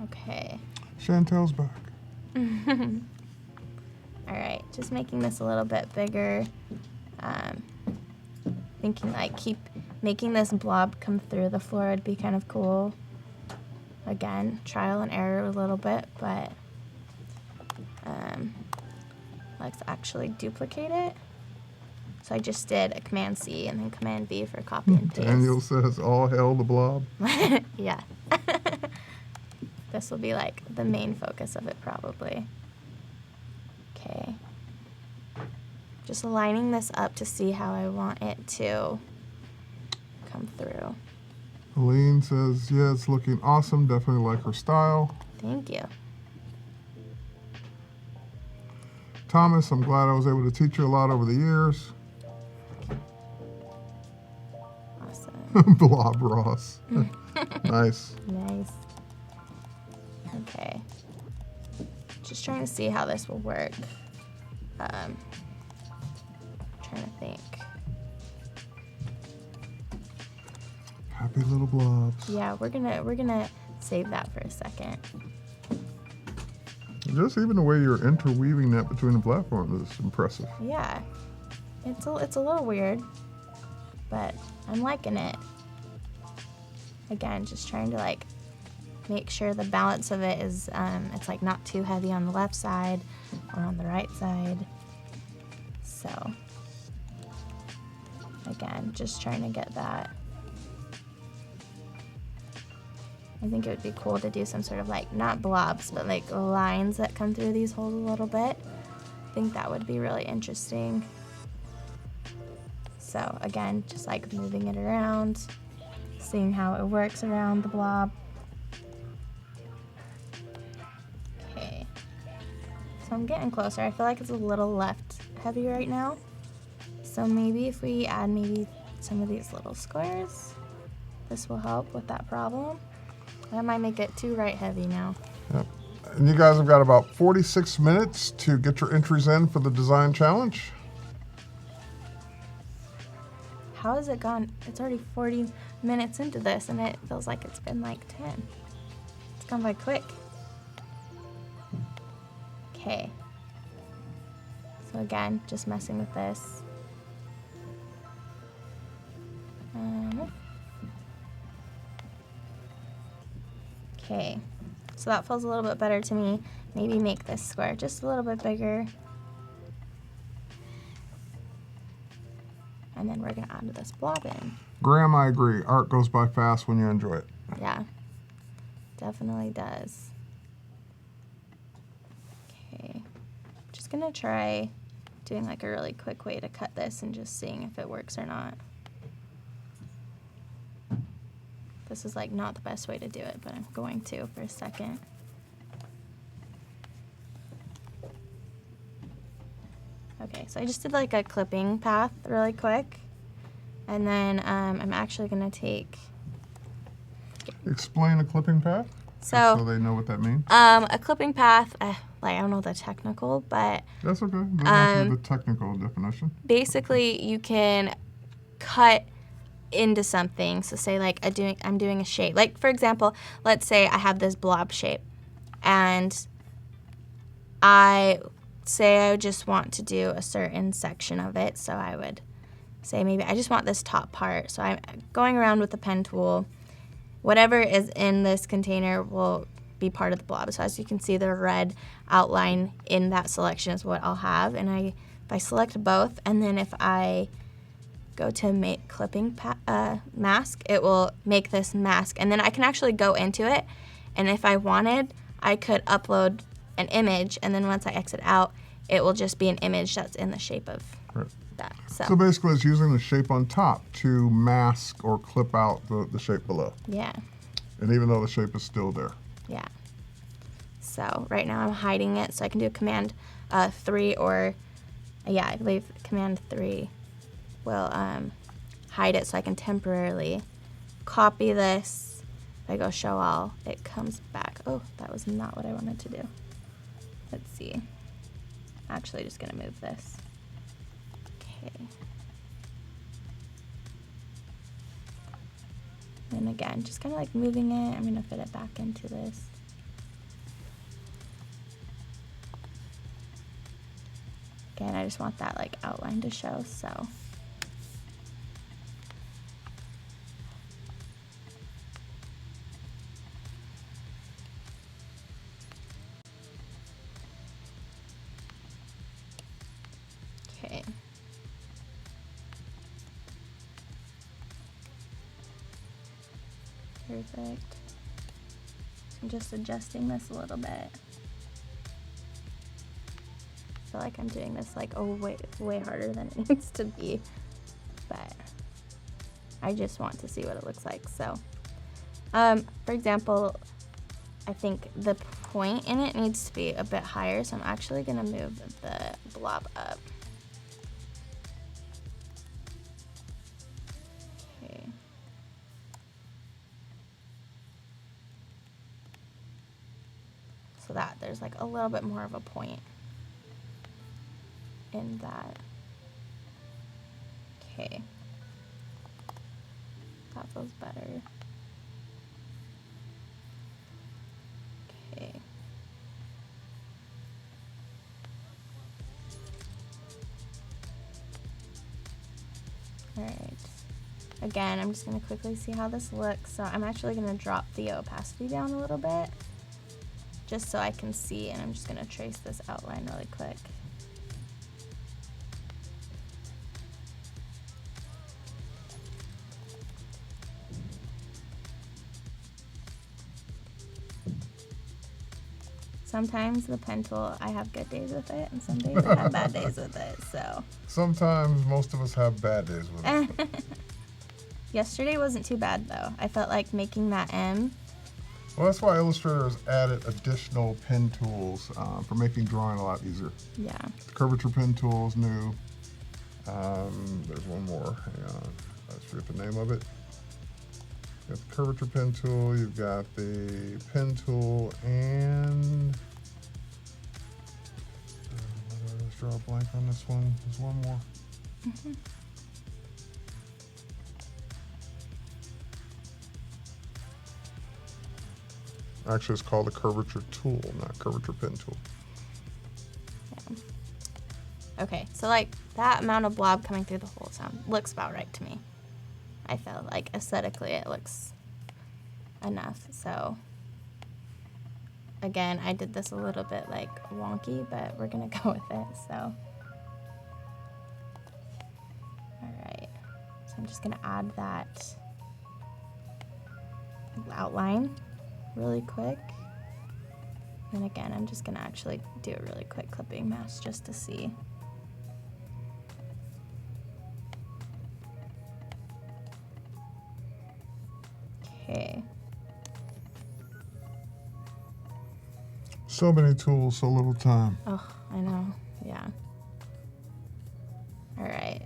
Okay. Chantel's back. All right, just making this a little bit bigger. Thinking like keep making this blob come through the floor would be kind of cool. Again, trial and error a little bit, but let's actually duplicate it. So I just did a Command C and then Command V for copy and paste. Daniel says, all hell the blob. Yeah. This will be like the main focus of it probably. Okay. Just lining this up to see how I want it to come through. Helene says, yeah, it's looking awesome. Definitely like her style. Thank you. Thomas, I'm glad I was able to teach you a lot over the years. Awesome. Blob Ross. Nice. Nice. Okay. Just trying to see how this will work. Trying to think. Happy little blobs. Yeah, we're gonna save that for a second. Just even the way you're interweaving that between the platforms is impressive. Yeah, it's a little weird, but I'm liking it. Again, just trying to like make sure the balance of it is it's like not too heavy on the left side or on the right side. So again, just trying to get that. I think it would be cool to do some sort of like, not blobs, but like lines that come through these holes a little bit. I think that would be really interesting. So again, just like moving it around, seeing how it works around the blob. Okay. So I'm getting closer. I feel like it's a little left heavy right now. So maybe if we add maybe some of these little squares, this will help with that problem. That might make it too right heavy now. Yep. And you guys have got about 46 minutes to get your entries in for the design challenge. How has it gone? It's already 40 minutes into this and it feels like it's been like 10. It's gone by quick. Okay. So again, just messing with this. Okay, so that feels a little bit better to me. Maybe make this square just a little bit bigger. And then we're gonna add this blob in. Graham, I agree. Art goes by fast when you enjoy it. Yeah, definitely does. Okay, just gonna try doing like a really quick way to cut this and just seeing if it works or not. this is like not the best way to do it, but I'm going to for a second. Okay, so I just did like a clipping path really quick. And then I'm actually gonna take... Explain a clipping path, so they know what that means. A clipping path, like I don't know the technical, but... That's okay, we'll go through the technical definition. Basically, you can cut into something. So say like I'm doing a shape. Like for example, let's say I have this blob shape, and I just want to do a certain section of it. So I would say maybe I just want this top part. So I'm going around with the pen tool. Whatever is in this container will be part of the blob. So as you can see, the red outline in that selection is what I'll have. And if I select both, and then if I go to make clipping mask, it will make this mask. And then I can actually go into it. And if I wanted, I could upload an image. And then once I exit out, it will just be an image that's in the shape of that. So basically it's using the shape on top to mask or clip out the shape below. Yeah. And even though the shape is still there. Yeah. So right now I'm hiding it, so I can do Command 3 or, yeah, I believe Command 3 will hide it so I can temporarily copy this. If I go show all, it comes back. Oh, that was not what I wanted to do. Let's see. Actually, just gonna move this. Okay. And again, just kind of like moving it. I'm gonna fit it back into this. Again, I just want that like outline to show, so. Okay. Perfect. I'm just adjusting this a little bit. I feel like I'm doing this like way harder than it needs to be, but I just want to see what it looks like. So, for example, I think the point in it needs to be a bit higher, so I'm actually gonna move the blob up. Okay. So that there's like a little bit more of a point in that. Okay. That feels better. Okay. Alright. Again, I'm just going to quickly see how this looks. So I'm actually going to drop the opacity down a little bit, just so I can see, and I'm just going to trace this outline really quick. Sometimes the pen tool, I have good days with it, and some days I have bad days with it, so. Sometimes most of us have bad days with it. Yesterday wasn't too bad, though. I felt like making that M. Well, that's why Illustrator has added additional pen tools for making drawing a lot easier. Yeah. The Curvature pen tool is new. There's one more. Hang on. I forget the name of it. You've got the Curvature pen tool, you've got the pen tool, and let's draw a blank on this one. There's one more. Mm-hmm. Actually, it's called the Curvature tool, not Curvature pen tool. Yeah. Okay, so like that amount of blob coming through the whole sound looks about right to me. I feel like aesthetically it looks enough. So again, I did this a little bit like wonky, but we're gonna go with it. So all right, so I'm just gonna add that outline really quick. And again, I'm just gonna actually do a really quick clipping mask just to see. Okay. So many tools, so little time. Oh, I know. Yeah. All right.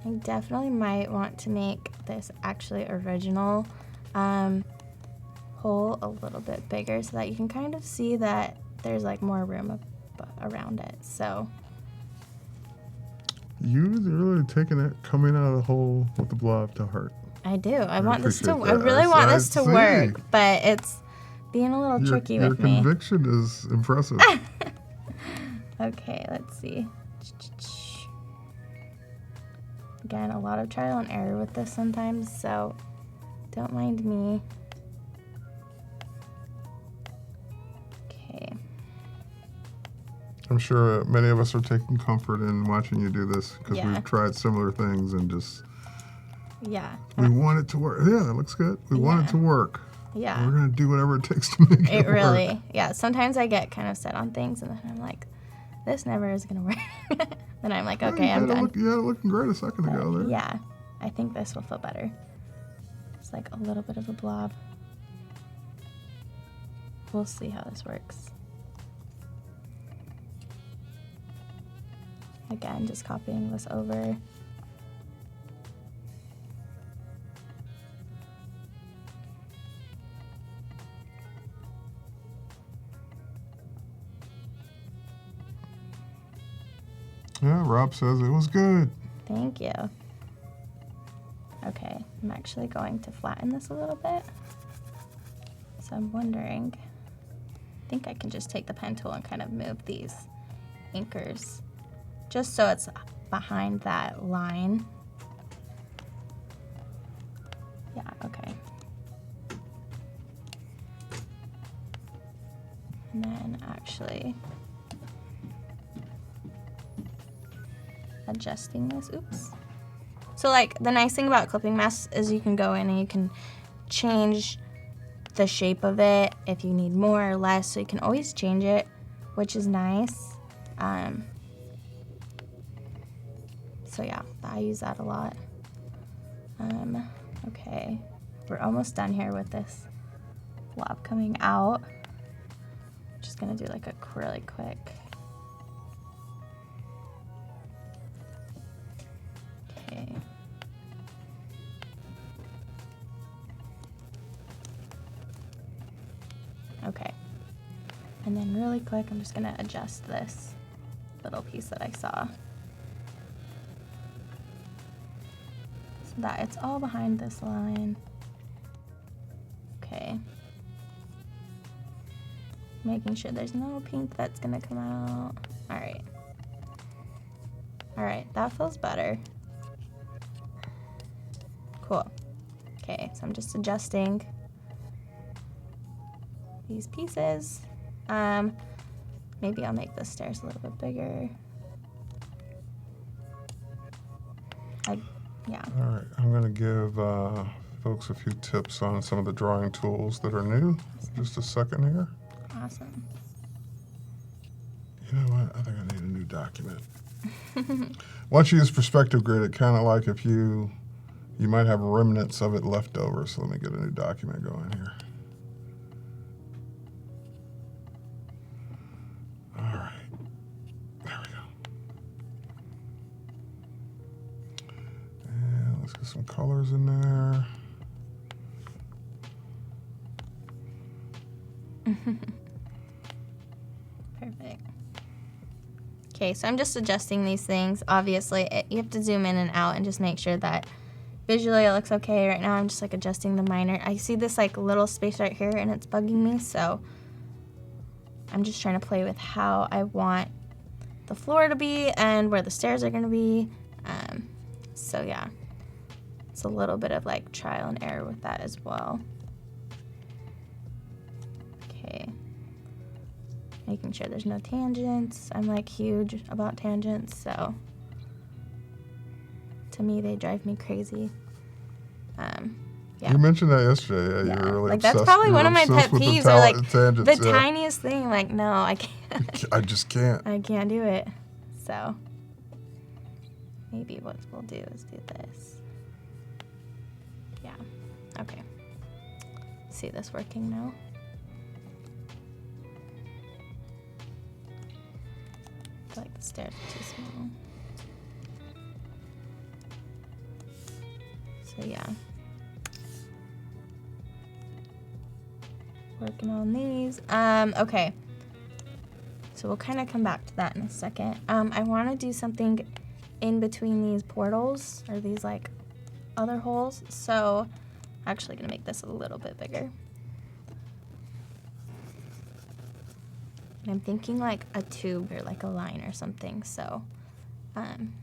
I definitely might want to make this actually original hole a little bit bigger so that you can kind of see that there's like more room around it. So You really taking it coming out of the hole with the blob to heart. I do. I want this to. appreciate I that. really want I this to see. work, but it's being a little tricky Your with me. conviction is impressive. Okay, let's see. Again, a lot of trial and error with this sometimes, so don't mind me. Okay. I'm sure many of us are taking comfort in watching you do this because Yeah. we've tried similar things and just Yeah. we want it to work. Yeah, it looks good. We want it to work. Yeah. We're gonna do whatever it takes to make it It really, work. yeah. Sometimes I get kind of set on things, and then I'm like, this never is gonna work. Then I'm like, okay, I'm done. You had it looking great a second ago there. Yeah, I think this will feel better. It's like a little bit of a blob. We'll see how this works. Again, just copying this over. Yeah, Rob says it was good. Thank you. Okay, I'm actually going to flatten this a little bit. So I'm wondering, I think I can just take the pen tool and kind of move these anchors just so it's behind that line. Yeah, okay. And then actually adjusting this, oops. So like the nice thing about clipping masks is you can go in and you can change the shape of it if you need more or less, so you can always change it, which is nice. So yeah, I use that a lot. Okay, we're almost done here with this blob coming out. Just gonna do like a really quick. Okay. Okay. And then really quick, I'm just gonna adjust this little piece that I saw, so that it's all behind this line. Okay. Making sure there's no pink that's gonna come out. All right. All right, that feels better. Cool. Okay, so I'm just adjusting these pieces. Maybe I'll make the stairs a little bit bigger. Yeah. All right, I'm gonna give folks a few tips on some of the drawing tools that are new. Just a second here. Awesome. You know what? I think I need a new document. Once you use perspective grid, it kind of like if you might have remnants of it left over. So let me get a new document going here. All right, there we go. And let's get some colors in there. Perfect. Okay, so I'm just adjusting these things. Obviously, you have to zoom in and out and just make sure that visually it looks okay. Right now I'm just like adjusting the minor. I see this like little space right here and it's bugging me, so I'm just trying to play with how I want the floor to be and where the stairs are going to be. So yeah, it's a little bit of like trial and error with that as well. Okay. Making sure there's no tangents. I'm like huge about tangents, so to me they drive me crazy. Yeah. You mentioned that yesterday. Yeah, you're really like obsessed. that's probably one of my pet with peeves, or like tangents, the tiniest thing. Like no, I can't. I just can't. I can't do it. So maybe what we'll do is do this. Yeah. Okay. see this working now. I feel like the stairs are too small. So yeah. Working on these. Okay. So we'll kind of come back to that in a second. I want to do something in between these portals, or these like other holes. So I'm actually gonna make this a little bit bigger. And I'm thinking like a tube or like a line or something. So I'm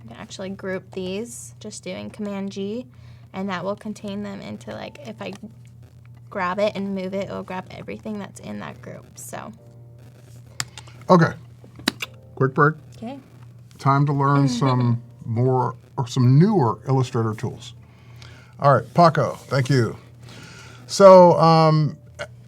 gonna actually group these, just doing Command G, and that will contain them into, like, if I grab it and move it, it'll grab everything that's in that group. So. Okay, quick break. Okay. Time to learn some more or some newer Illustrator tools. All right, Paco, thank you. So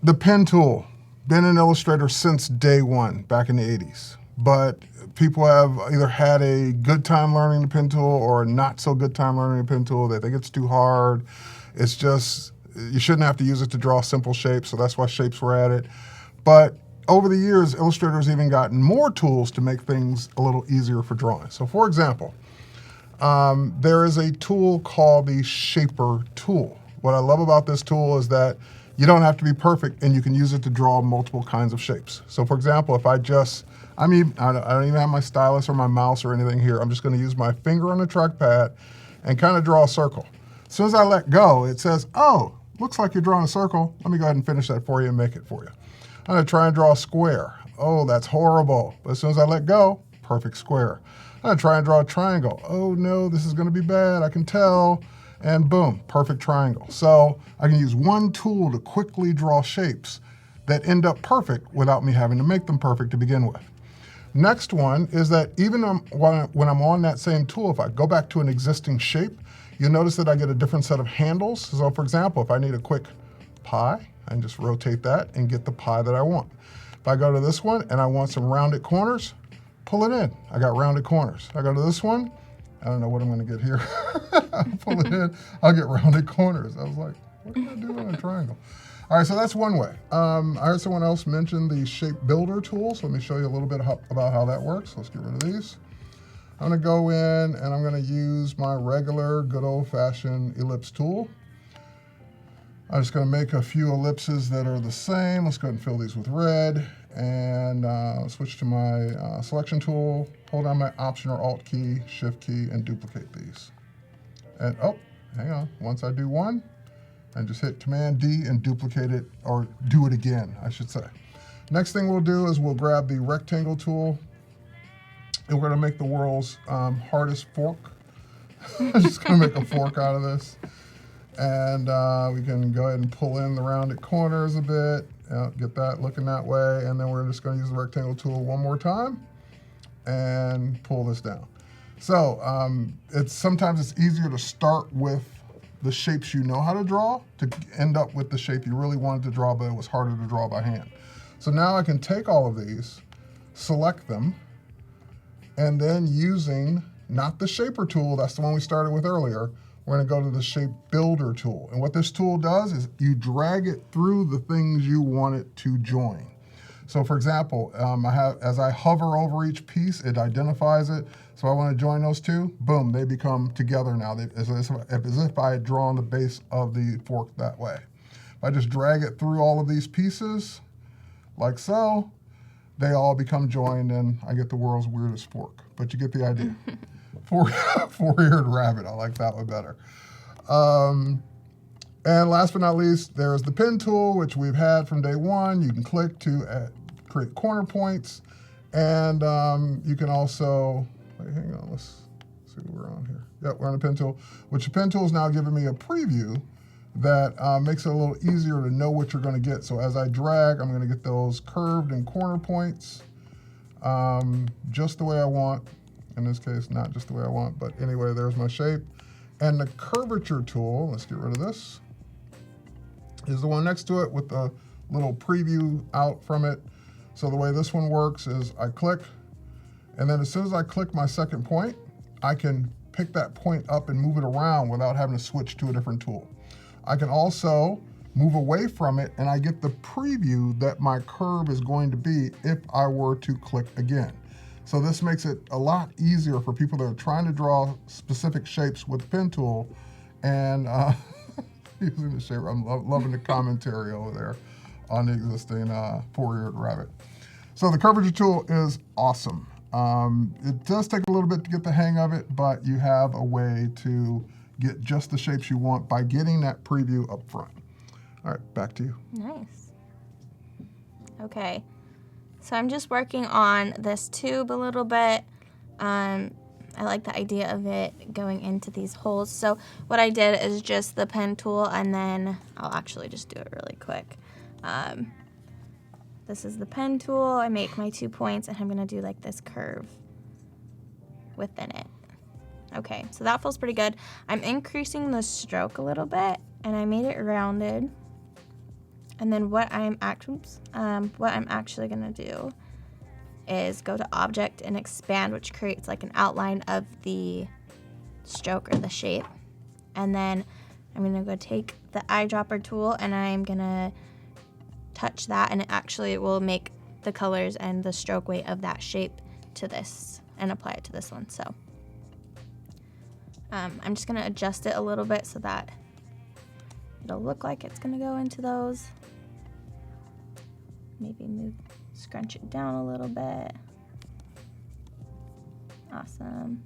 the pen tool, been in Illustrator since day one, back in the 80s. But people have either had a good time learning the pen tool or a not so good time learning the pen tool. They think it's too hard. It's just, you shouldn't have to use it to draw simple shapes, so that's why shapes were added. But over the years, Illustrator's even gotten more tools to make things a little easier for drawing. So for example, there is a tool called the Shaper tool. What I love about this tool is that you don't have to be perfect, and you can use it to draw multiple kinds of shapes. So for example, if I don't even have my stylus or my mouse or anything here. I'm just going to use my finger on the trackpad and kind of draw a circle. As soon as I let go, it says, oh, looks like you're drawing a circle. Let me go ahead and finish that for you and make it for you. I'm going to try and draw a square. Oh, that's horrible. But as soon as I let go, perfect square. I'm going to try and draw a triangle. Oh no, this is going to be bad, I can tell. And boom, perfect triangle. So I can use one tool to quickly draw shapes that end up perfect without me having to make them perfect to begin with. Next one is that even when I'm on that same tool, if I go back to an existing shape, you'll notice that I get a different set of handles. So for example, if I need a quick pie, I can just rotate that and get the pie that I want. If I go to this one and I want some rounded corners, pull it in. I got rounded corners. I go to this one, I don't know what I'm gonna get here. I'll pull it in, I'll get rounded corners. I was like, what can I do in a triangle? All right, so that's one way. I heard someone else mention the Shape Builder tool, so let me show you a little bit about how that works. Let's get rid of these. I'm gonna go in and I'm gonna use my regular, good old-fashioned ellipse tool. I'm just gonna make a few ellipses that are the same. Let's go ahead and fill these with red, and switch to my selection tool, hold down my Option or Alt key, Shift key, and duplicate these. And oh, hang on, once I do one, and just hit Command D and duplicate it, or do it again, I should say. Next thing we'll do is we'll grab the rectangle tool, and we're gonna make the world's hardest fork. I'm just gonna make a fork out of this. And we can go ahead and pull in the rounded corners a bit, get that looking that way, and then we're just gonna use the rectangle tool one more time and pull this down. So sometimes it's easier to start with the shapes you know how to draw to end up with the shape you really wanted to draw, but it was harder to draw by hand. So now I can take all of these, select them, and then using, not the Shaper tool, that's the one we started with earlier, we're gonna go to the Shape Builder tool. And what this tool does is you drag it through the things you want it to join. So for example, as I hover over each piece, it identifies it. So I want to join those two, boom, they become together now, as if I had drawn the base of the fork that way. If I just drag it through all of these pieces, like so, they all become joined and I get the world's weirdest fork. But you get the idea. Four-eared rabbit, I like that one better. And last but not least, there's the pen tool, which we've had from day one. You can click to create corner points. And you can also, wait, hang on, let's see what we're on here. Yep, we're on the pen tool, which the pen tool is now giving me a preview that makes it a little easier to know what you're gonna get. So as I drag, I'm gonna get those curved and corner points just the way I want. In this case, not just the way I want, but anyway, there's my shape. And the Curvature tool, let's get rid of this, is the one next to it with the little preview out from it. So the way this one works is I click, and then as soon as I click my second point, I can pick that point up and move it around without having to switch to a different tool. I can also move away from it, and I get the preview that my curve is going to be if I were to click again. So this makes it a lot easier for people that are trying to draw specific shapes with the pen tool. And using the shape, I'm loving the commentary over there on the existing four-eared rabbit. So the curvature tool is awesome. It does take a little bit to get the hang of it, but you have a way to get just the shapes you want by getting that preview up front. All right, back to you. Nice. Okay. So I'm just working on this tube a little bit. I like the idea of it going into these holes. So what I did is just the pen tool, and then I'll actually just do it really quick. This is the pen tool. I make my 2 points, and I'm going to do like this curve within it. Okay, so that feels pretty good. I'm increasing the stroke a little bit, and I made it rounded. And then what I'm actually gonna do is go to Object and Expand, which creates like an outline of the stroke or the shape. And then I'm gonna go take the eyedropper tool, and I'm gonna touch that, and it will make the colors and the stroke weight of that shape to this and apply it to this one. So I'm just gonna adjust it a little bit so that it'll look like it's gonna go into those. Maybe scrunch it down a little bit. Awesome.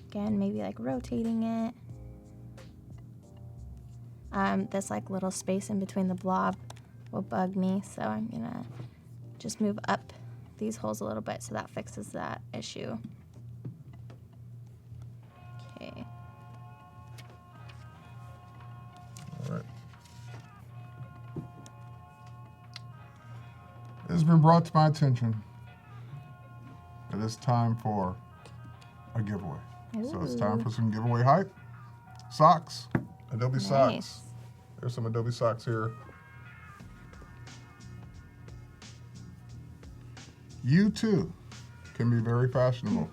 Again, maybe like rotating it. This like little space in between the blob will bug me, so I'm gonna just move up these holes a little bit so that fixes that issue. Okay. All right. It has been brought to my attention that it's time for a giveaway. Ooh. So it's time for some giveaway hype. Socks, Adobe Nice. socks. There's some Adobe socks here. You too can be very fashionable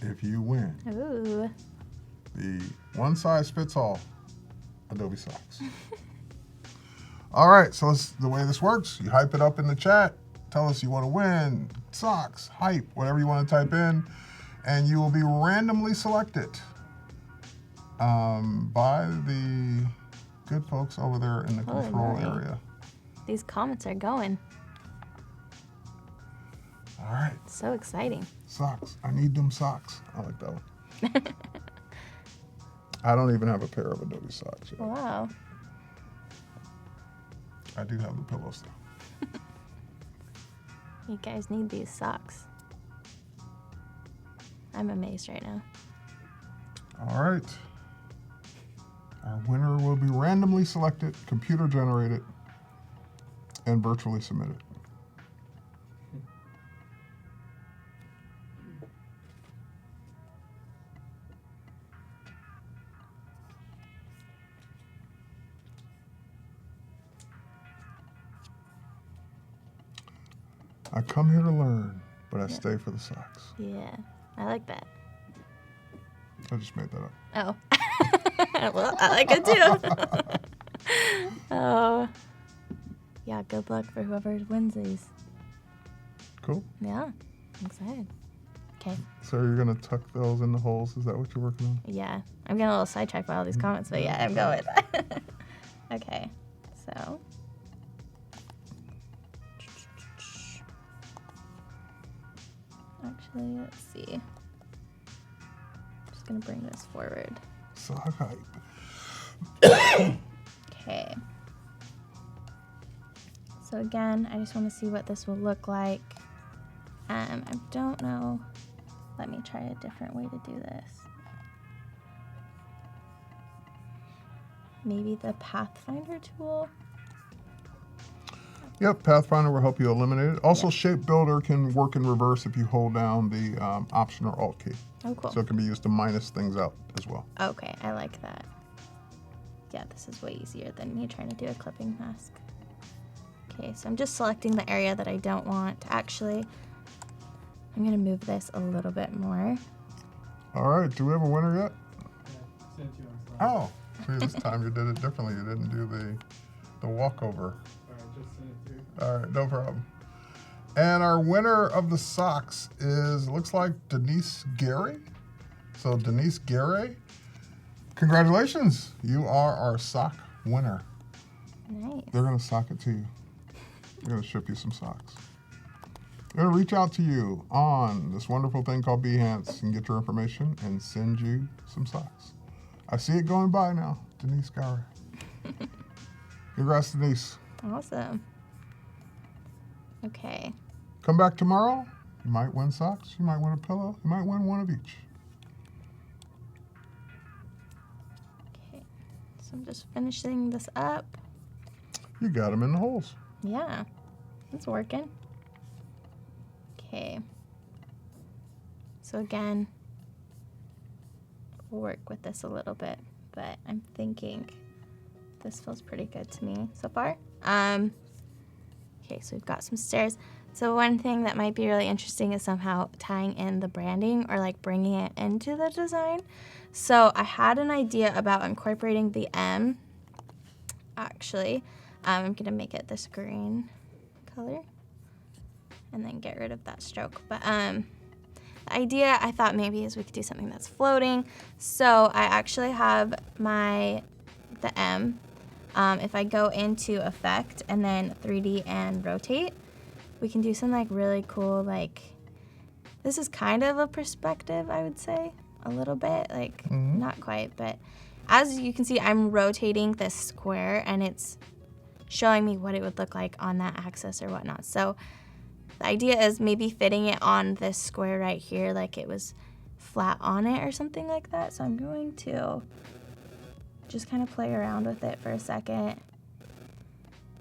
if you win Ooh. the one-size-fits-all Adobe socks. All right, so the way this works, you hype it up in the chat, tell us you want to win, socks, hype, whatever you want to type in, and you will be randomly selected by the good folks over there in the control nice. area. These comments are going. All right. So exciting. Socks. I need them socks. I like that one. I don't even have a pair of Adobe socks yet. Wow. I do have the pillows though. You guys need these socks. I'm amazed right now. All right. Our winner will be randomly selected, computer generated, and virtually submitted. I come here to learn, but I stay for the socks. Yeah, I like that. I just made that up. Oh. Well, I like it too. Oh. Yeah, good luck for whoever wins these. Cool. Yeah, I'm excited. Okay. So you're going to tuck those in the holes? Is that what you're working on? Yeah. I'm getting a little sidetracked by all these comments, but yeah, I'm going with that. Okay. So. Actually, let's see. Just going to bring this forward. Sock hype. Okay. So again, I just want to see what this will look like. I don't know. Let me try a different way to do this. Maybe the pathfinder tool? Yep, Pathfinder will help you eliminate it. Also, Shape Builder can work in reverse if you hold down the Option or Alt key. Oh, cool. So it can be used to minus things out as well. Okay, I like that. Yeah, this is way easier than me trying to do a clipping mask. Okay, so I'm just selecting the area that I don't want. Actually, I'm gonna move this a little bit more. All right, do we have a winner yet? sent you on slide. Oh, see, this time you did it differently. You didn't do the walkover. Alright, just send it through. All right, no problem. And our winner of the socks is, looks like Denise Gary. So Denise Gary, congratulations. You are our sock winner. Nice. They're gonna sock it to you. They're gonna ship you some socks. They're gonna reach out to you on this wonderful thing called Behance and get your information and send you some socks. I see it going by now, Denise Gary. Congrats, Denise. Awesome. Okay. Come back tomorrow. You might win socks. You might win a pillow. You might win one of each. Okay. So I'm just finishing this up. You got them in the holes. Yeah, it's working. Okay. So again, we'll work with this a little bit, but I'm thinking this feels pretty good to me so far. Okay, so we've got some stairs. So one thing that might be really interesting is somehow tying in the branding or like bringing it into the design. So I had an idea about incorporating the M, actually. I'm gonna make it this green color and then get rid of that stroke. But the idea I thought maybe is we could do something that's floating. So I actually have the M. If I go into Effect and then 3D and Rotate, we can do something like really cool, like this is kind of a perspective, I would say, a little bit, like not quite, but as you can see, I'm rotating this square and it's showing me what it would look like on that axis or whatnot. So the idea is maybe fitting it on this square right here like it was flat on it or something like that. So I'm going to just kind of play around with it for a second.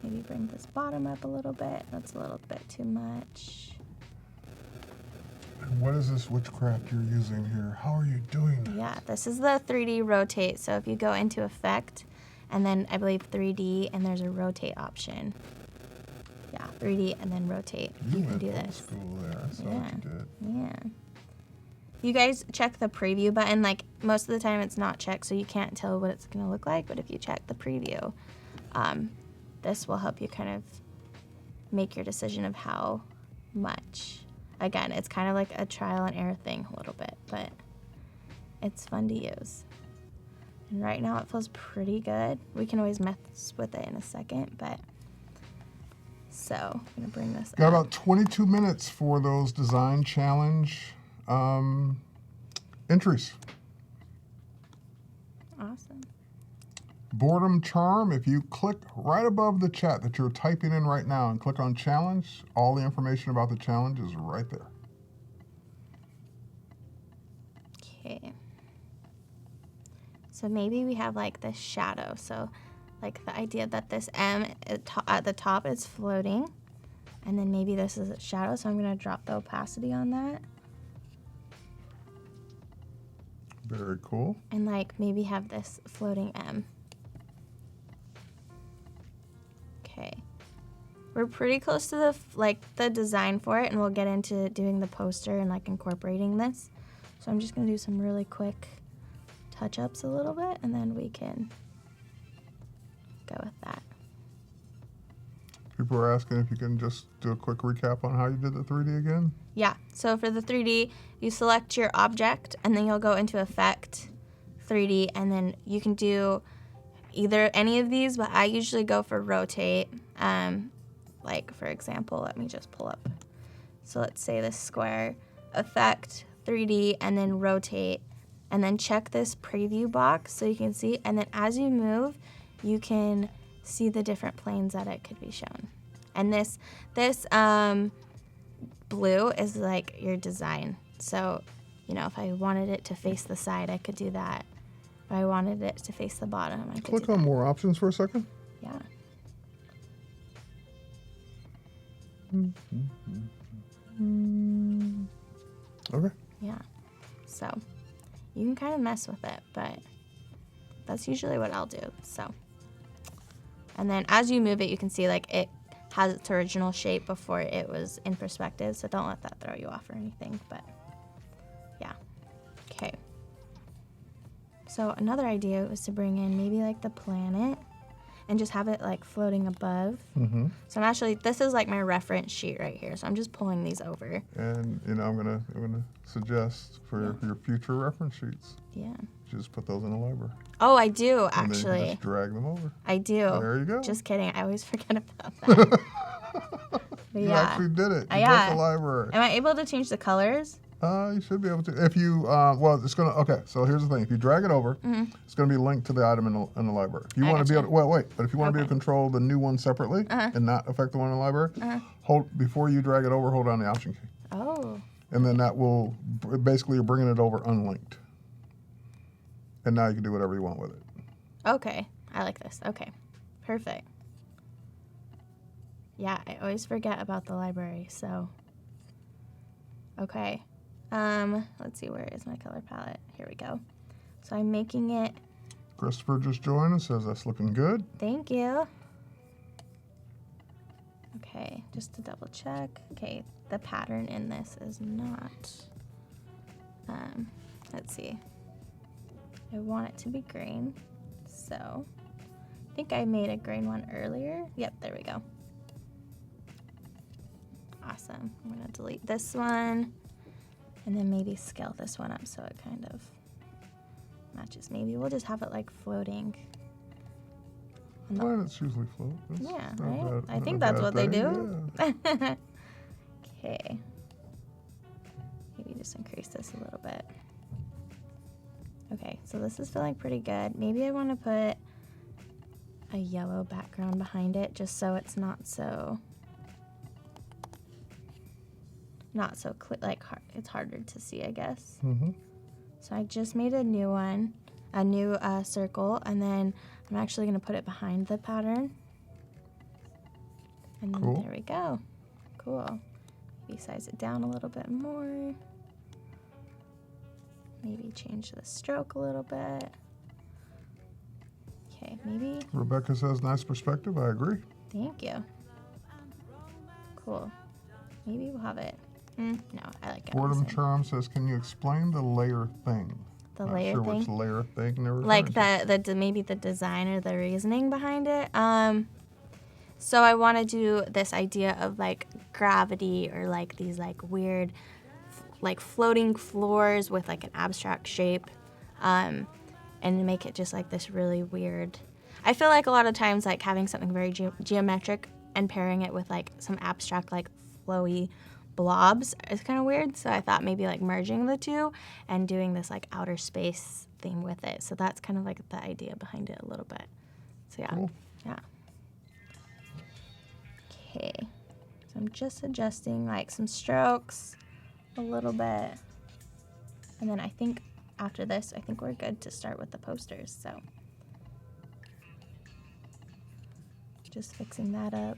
Maybe bring this bottom up a little bit. That's a little bit too much. And what is this witchcraft you're using here? How are you doing that? Yeah, this is the 3D rotate. So if you go into Effect, and then I believe 3D, and there's a rotate option. Yeah, 3D and then rotate. You can went do old this. school there. I saw what you did. Yeah. You guys check the preview button. Like most of the time it's not checked, so you can't tell what it's gonna look like. But if you check the preview, this will help you kind of make your decision of how much. Again, it's kind of like a trial and error thing a little bit, but it's fun to use. And right now it feels pretty good. We can always mess with it in a second, but so I'm gonna bring this Got up. about 22 minutes for those design challenge entries. Awesome. Boredom charm, if you click right above the chat that you're typing in right now and click on challenge, all the information about the challenge is right there. Okay. So maybe we have like this shadow. So like the idea that this M at the top is floating, and then maybe this is a shadow. So I'm gonna drop the opacity on that. Very cool. And like maybe have this floating M. Okay. We're pretty close to the design for it, and we'll get into doing the poster and like incorporating this. So I'm just gonna do some really quick touch-ups a little bit, and then we can go with that. People are asking if you can just do a quick recap on how you did the 3D again. Yeah, so for the 3D, you select your object, and then you'll go into Effect, 3D, and then you can do either any of these, but I usually go for Rotate. Like, for example, let me just pull up. So let's say this square, Effect, 3D, and then Rotate, and then check this preview box so you can see, and then as you move, you can see the different planes that it could be shown. And this blue is like your design. So, you know, if I wanted it to face the side, I could do that. If I wanted it to face the bottom, I could Click do on that. more options for a second. Yeah. Okay. Yeah. So you can kind of mess with it, but that's usually what I'll do. So, and then as you move it, you can see like it has its original shape before it was in perspective. So don't let that throw you off or anything, but yeah. Okay. So another idea was to bring in maybe like the planet and just have it like floating above. Mm-hmm. So I'm actually, this is like my reference sheet right here. So I'm just pulling these over. And I'm gonna suggest for your future reference sheets, Yeah. just put those in the library. Oh, I do And then you actually. just drag them over. I do. There you go. Just kidding. I always forget about that. But You yeah. actually did it. You Yeah. built the library. Am I able to change the colors? You should be able to. If you, well, it's gonna. Okay, so here's the thing. If you drag it over, it's gonna be linked to the item in the library. If you I want to be gotcha. able, well, wait. But if you want to be able Okay. to control the new one separately and not affect the one in the library, hold before you drag it over. Hold down the Option key, Oh. and then that will basically you're bringing it over unlinked. And now you can do whatever you want with it. Okay. I like this. Okay. Perfect. Yeah, I always forget about the library, so. Okay. Let's see, where is my color palette? Here we go. So I'm making it, Christopher just joined and says that's looking good. thank you. Okay, just to double check. Okay, the pattern in this is not, let's see. I want it to be green, so I think I made a green one earlier. Yep, there we go. Awesome. I'm gonna delete this one and then maybe scale this one up so it kind of matches. Maybe we'll just have it like floating. on the- Planets usually float. Yeah, not right? bad- I not think a that's bad what they thing, do. yeah. Okay. Maybe just increase this a little bit. Okay, so this is feeling pretty good. Maybe I want to put a yellow background behind it just so it's not so clear, like it's harder to see, I guess. Mm-hmm. So I just made a new one, a new circle, and then I'm actually going to put it behind the pattern. And then Cool. there we go. Cool. Maybe size it down a little bit more. Maybe change the stroke a little bit. Okay, maybe. Rebecca says nice perspective. I agree. Thank you. Cool. Maybe we'll have it. No, I like it. on the Boredom same. Charm says, can you explain the layer thing? The Not layer sure thing? which layer thing they're Like referring to. maybe the design or the reasoning behind it. So I want to do this idea of like gravity or like these like weird like floating floors with like an abstract shape, and make it just like this really weird. I feel like a lot of times like having something very geometric and pairing it with like some abstract like flowy blobs is kind of weird. So I thought maybe like merging the two and doing this like outer space theme with it. So that's kind of like the idea behind it a little bit. So yeah, Cool. yeah. Okay, so I'm just adjusting like some strokes a little bit. And then I think after this, I think we're good to start with the posters. So just fixing that up.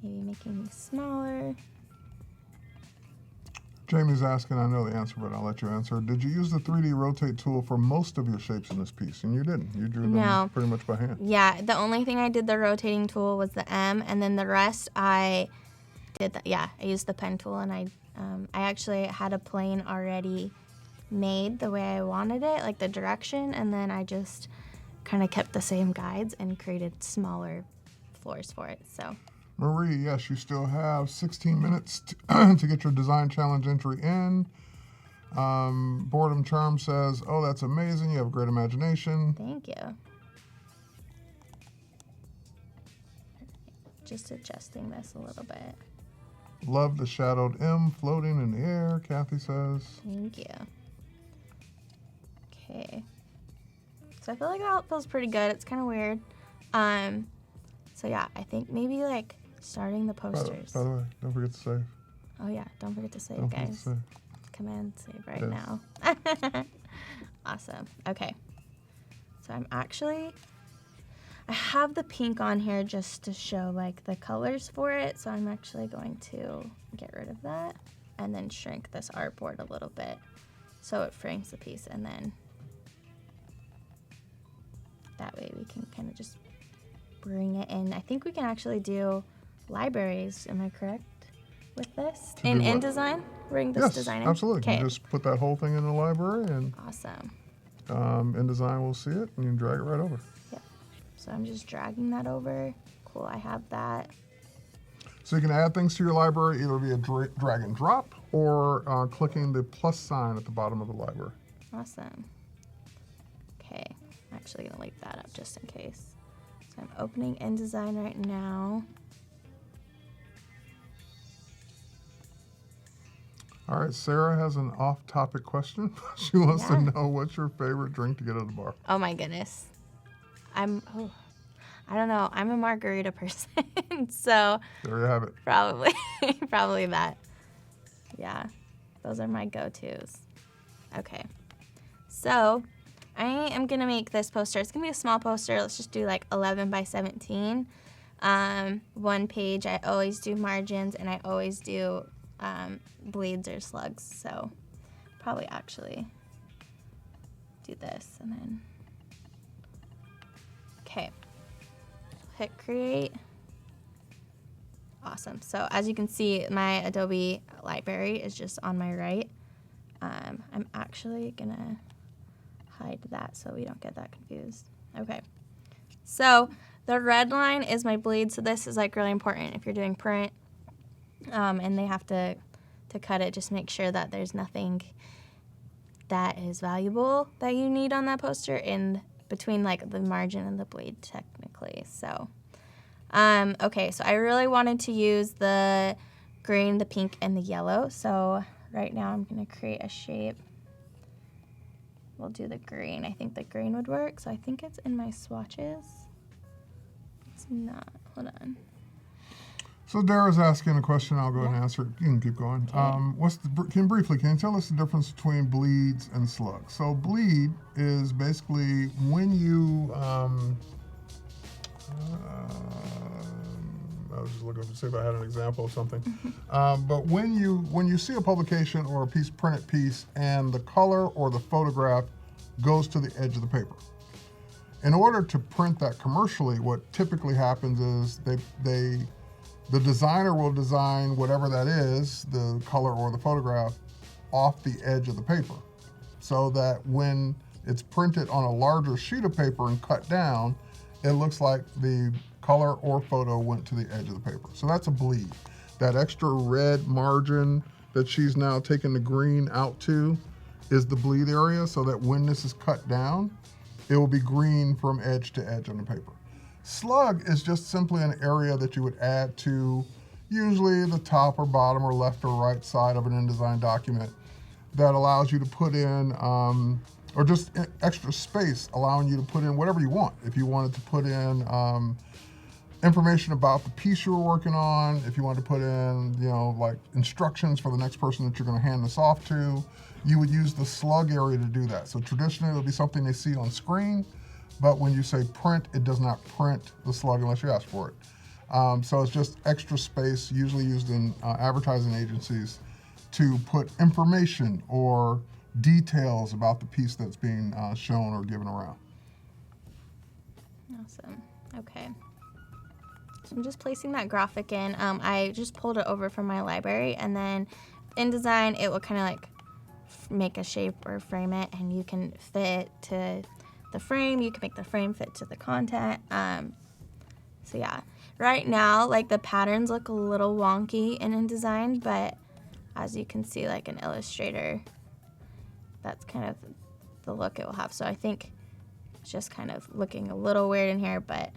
Maybe making these smaller. Jamie's asking, I know the answer, but I'll let you answer. Did you use the 3D rotate tool for most of your shapes in this piece? And you didn't. You drew them No. pretty much by hand. Yeah, the only thing I did the rotating tool was the M, and then the rest I did that. Yeah, I used the pen tool, and I actually had a plane already made the way I wanted it, like the direction, and then I just kind of kept the same guides and created smaller floors for it. So Marie, yes, you still have 16 minutes to get your design challenge entry in. Boredom Charm says, oh, that's amazing. You have a great imagination. thank you. Just adjusting this a little bit. Love the shadowed M floating in the air, Kathy says. Thank you. Okay. So I feel like that feels pretty good. It's kind of weird. So yeah, I think maybe like starting the posters. By the way, don't forget to save. Oh yeah, don't forget to save, Don't forget to guys. save. Command save right Yes. now. Awesome. Okay. So I have the pink on here just to show like the colors for it. So I'm actually going to get rid of that and then shrink this artboard a little bit so it frames the piece, and then that way we can kind of just bring it in. I think we can actually do libraries, am I correct with this? To In do what? InDesign? bring this Yes, design in? absolutely. You Okay. can just put that whole thing in the library, and Awesome. InDesign will see it, and you can drag it right over. Yep. So I'm just dragging that over. Cool, I have that. So you can add things to your library either via drag and drop or clicking the plus sign at the bottom of the library. Awesome. Okay, I'm actually gonna leave that up just in case. So I'm opening InDesign right now. All right, Sarah has an off-topic question. She wants Yeah. to know, what's your favorite drink to get at the bar? Oh my goodness. I don't know. I'm a margarita person, so There you have it. probably probably that. Yeah, those are my go-tos. Okay, so I am gonna make this poster. It's gonna be a small poster. Let's just do like 11 by 17. One page. I always do margins, and I always do bleeds or slugs. So probably actually do this, and then okay. Hit create. Awesome. So as you can see, my Adobe library is just on my right. I'm actually gonna hide that so we don't get that confused. Okay. So the red line is my bleed. So this is like really important if you're doing print, and they have to cut it. Just make sure that there's nothing that is valuable that you need on that poster in between like the margin and the bleed technically. So okay, so I really wanted to use the green, the pink, and the yellow. So right now I'm gonna create a shape. We'll do the green. I think the green would work. So I think it's in my swatches. It's not. Hold on. So Dara's asking a question. I'll go ahead and answer it. You can keep going. Okay. Can you tell us the difference between bleeds and slugs? So bleed is basically when you, I was just looking to see if I had an example of something. But when you see a publication or a printed piece, and the color or the photograph goes to the edge of the paper. In order to print that commercially, what typically happens is the designer will design whatever that is, the color or the photograph, off the edge of the paper, so that when it's printed on a larger sheet of paper and cut down, it looks like the color or photo went to the edge of the paper. So that's a bleed. That extra red margin that she's now taking the green out to is the bleed area, so that when this is cut down, it will be green from edge to edge on the paper. Slug is just simply an area that you would add to usually the top or bottom or left or right side of an InDesign document that allows you to put in, or just extra space allowing you to put in whatever you want. If you wanted to put in information about the piece you were working on, if you wanted to put in, like instructions for the next person that you're going to hand this off to, you would use the slug area to do that. So traditionally it'll be something they see on screen, but when you say print, it does not print the slug unless you ask for it. So it's just extra space, usually used in advertising agencies, to put information or details about the piece that's being shown or given around. Awesome. Okay. So I'm just placing that graphic in. I just pulled it over from my library, and then InDesign, it will kind of like make a shape or frame it, and you can fit to the frame. You can make the frame fit to the content. So yeah, right now, like the patterns look a little wonky in InDesign, but as you can see, like in Illustrator, that's kind of the look it will have. So I think it's just kind of looking a little weird in here, but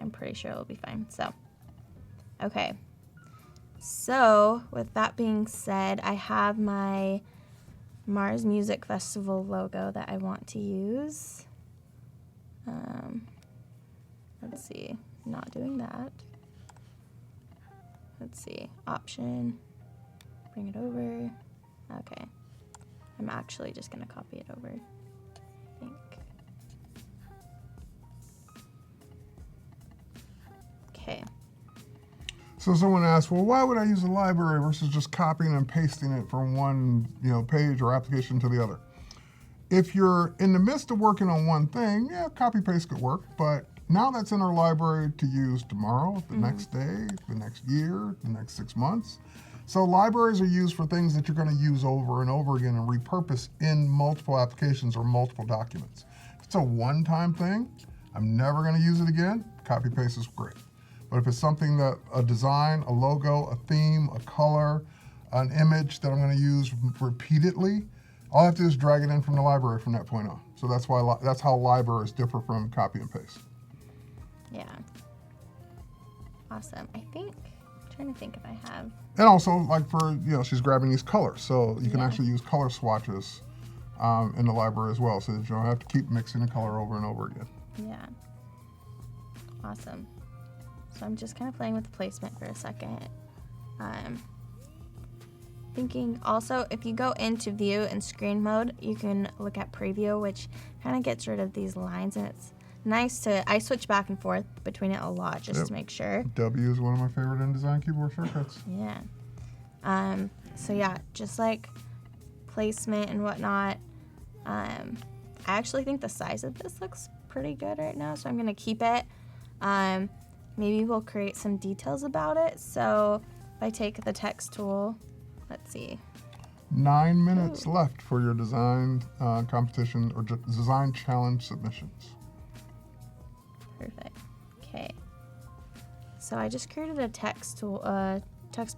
I'm pretty sure it'll be fine. So, okay. So with that being said, I have my Mars Music Festival logo that I want to use. Let's see, not doing that. Let's see, option, bring it over. Okay, I'm actually just gonna copy it over, I think. Okay. So someone asked, well, why would I use a library versus just copying and pasting it from one page or application to the other? If you're in the midst of working on one thing, yeah, copy paste could work, but now that's in our library to use tomorrow, the next day, the next year, the next 6 months. So libraries are used for things that you're going to use over and over again and repurpose in multiple applications or multiple documents. If it's a one-time thing, I'm never going to use it again, copy paste is great. But if it's something that, a design, a logo, a theme, a color, an image that I'm going to use repeatedly, all I have to do is drag it in from the library from that point on. So that's how libraries differ from copy and paste. Yeah. Awesome. I'm trying to think if I have. And also, like for, she's grabbing these colors. So you can Yeah. actually use color swatches in the library as well, so that you don't have to keep mixing the color over and over again. Yeah. Awesome. So I'm just kind of playing with the placement for a second. Thinking also, if you go into view and screen mode, you can look at preview, which kind of gets rid of these lines, and it's nice I switch back and forth between it a lot just to make sure. W is one of my favorite InDesign keyboard shortcuts. Yeah. So yeah, just like placement and whatnot. I actually think the size of this looks pretty good right now, so I'm gonna keep it. Maybe we'll create some details about it. So if I take the text tool, let's see. 9 minutes left for your design competition or design challenge submissions. Perfect. Okay. So I just created a text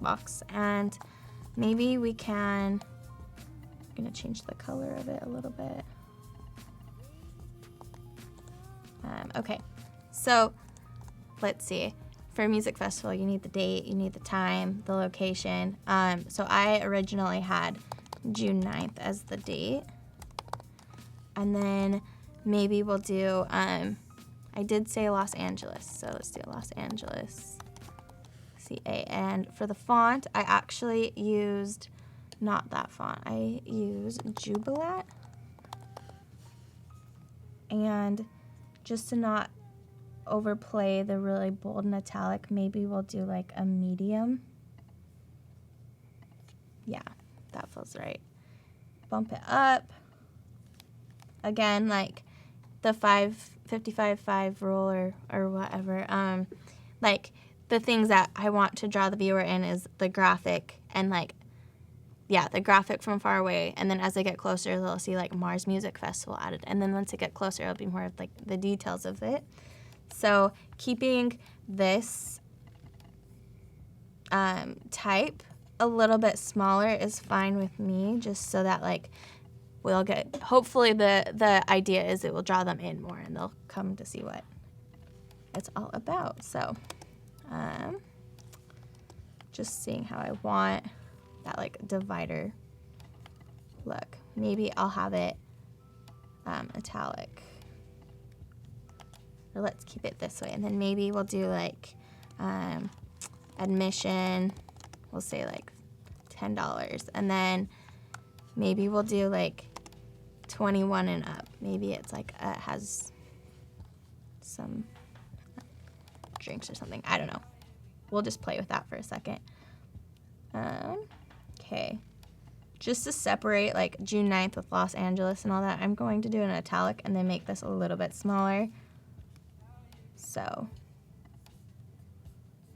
box, and maybe we can. I'm gonna change the color of it a little bit. Okay. So let's see. For a music festival, you need the date, you need the time, the location. So I originally had June 9th as the date. And then maybe we'll do, I did say Los Angeles, so let's do Los Angeles, CA. And for the font, I actually used, not that font, I used Jubilat. And just to not overplay the really bold and italic, maybe we'll do like a medium. Yeah, that feels right. Bump it up. Again, like the 55-5 rule or whatever. Like the things that I want to draw the viewer in is the graphic and the graphic from far away, and then as they get closer, they'll see like Mars Music Festival added, and then once they get closer, it'll be more of like the details of it. So keeping this type a little bit smaller is fine with me, just so that like we'll get, hopefully the idea is it will draw them in more and they'll come to see what it's all about. So just seeing how I want that like divider look. Maybe I'll have it italic. Or let's keep it this way, and then maybe we'll do like admission, we'll say like $10, and then maybe we'll do like 21 and up. Maybe it's like it has some drinks or something. I don't know. We'll just play with that for a second. Okay. Just to separate like June 9th with Los Angeles and all that, I'm going to do an italic and then make this a little bit smaller. So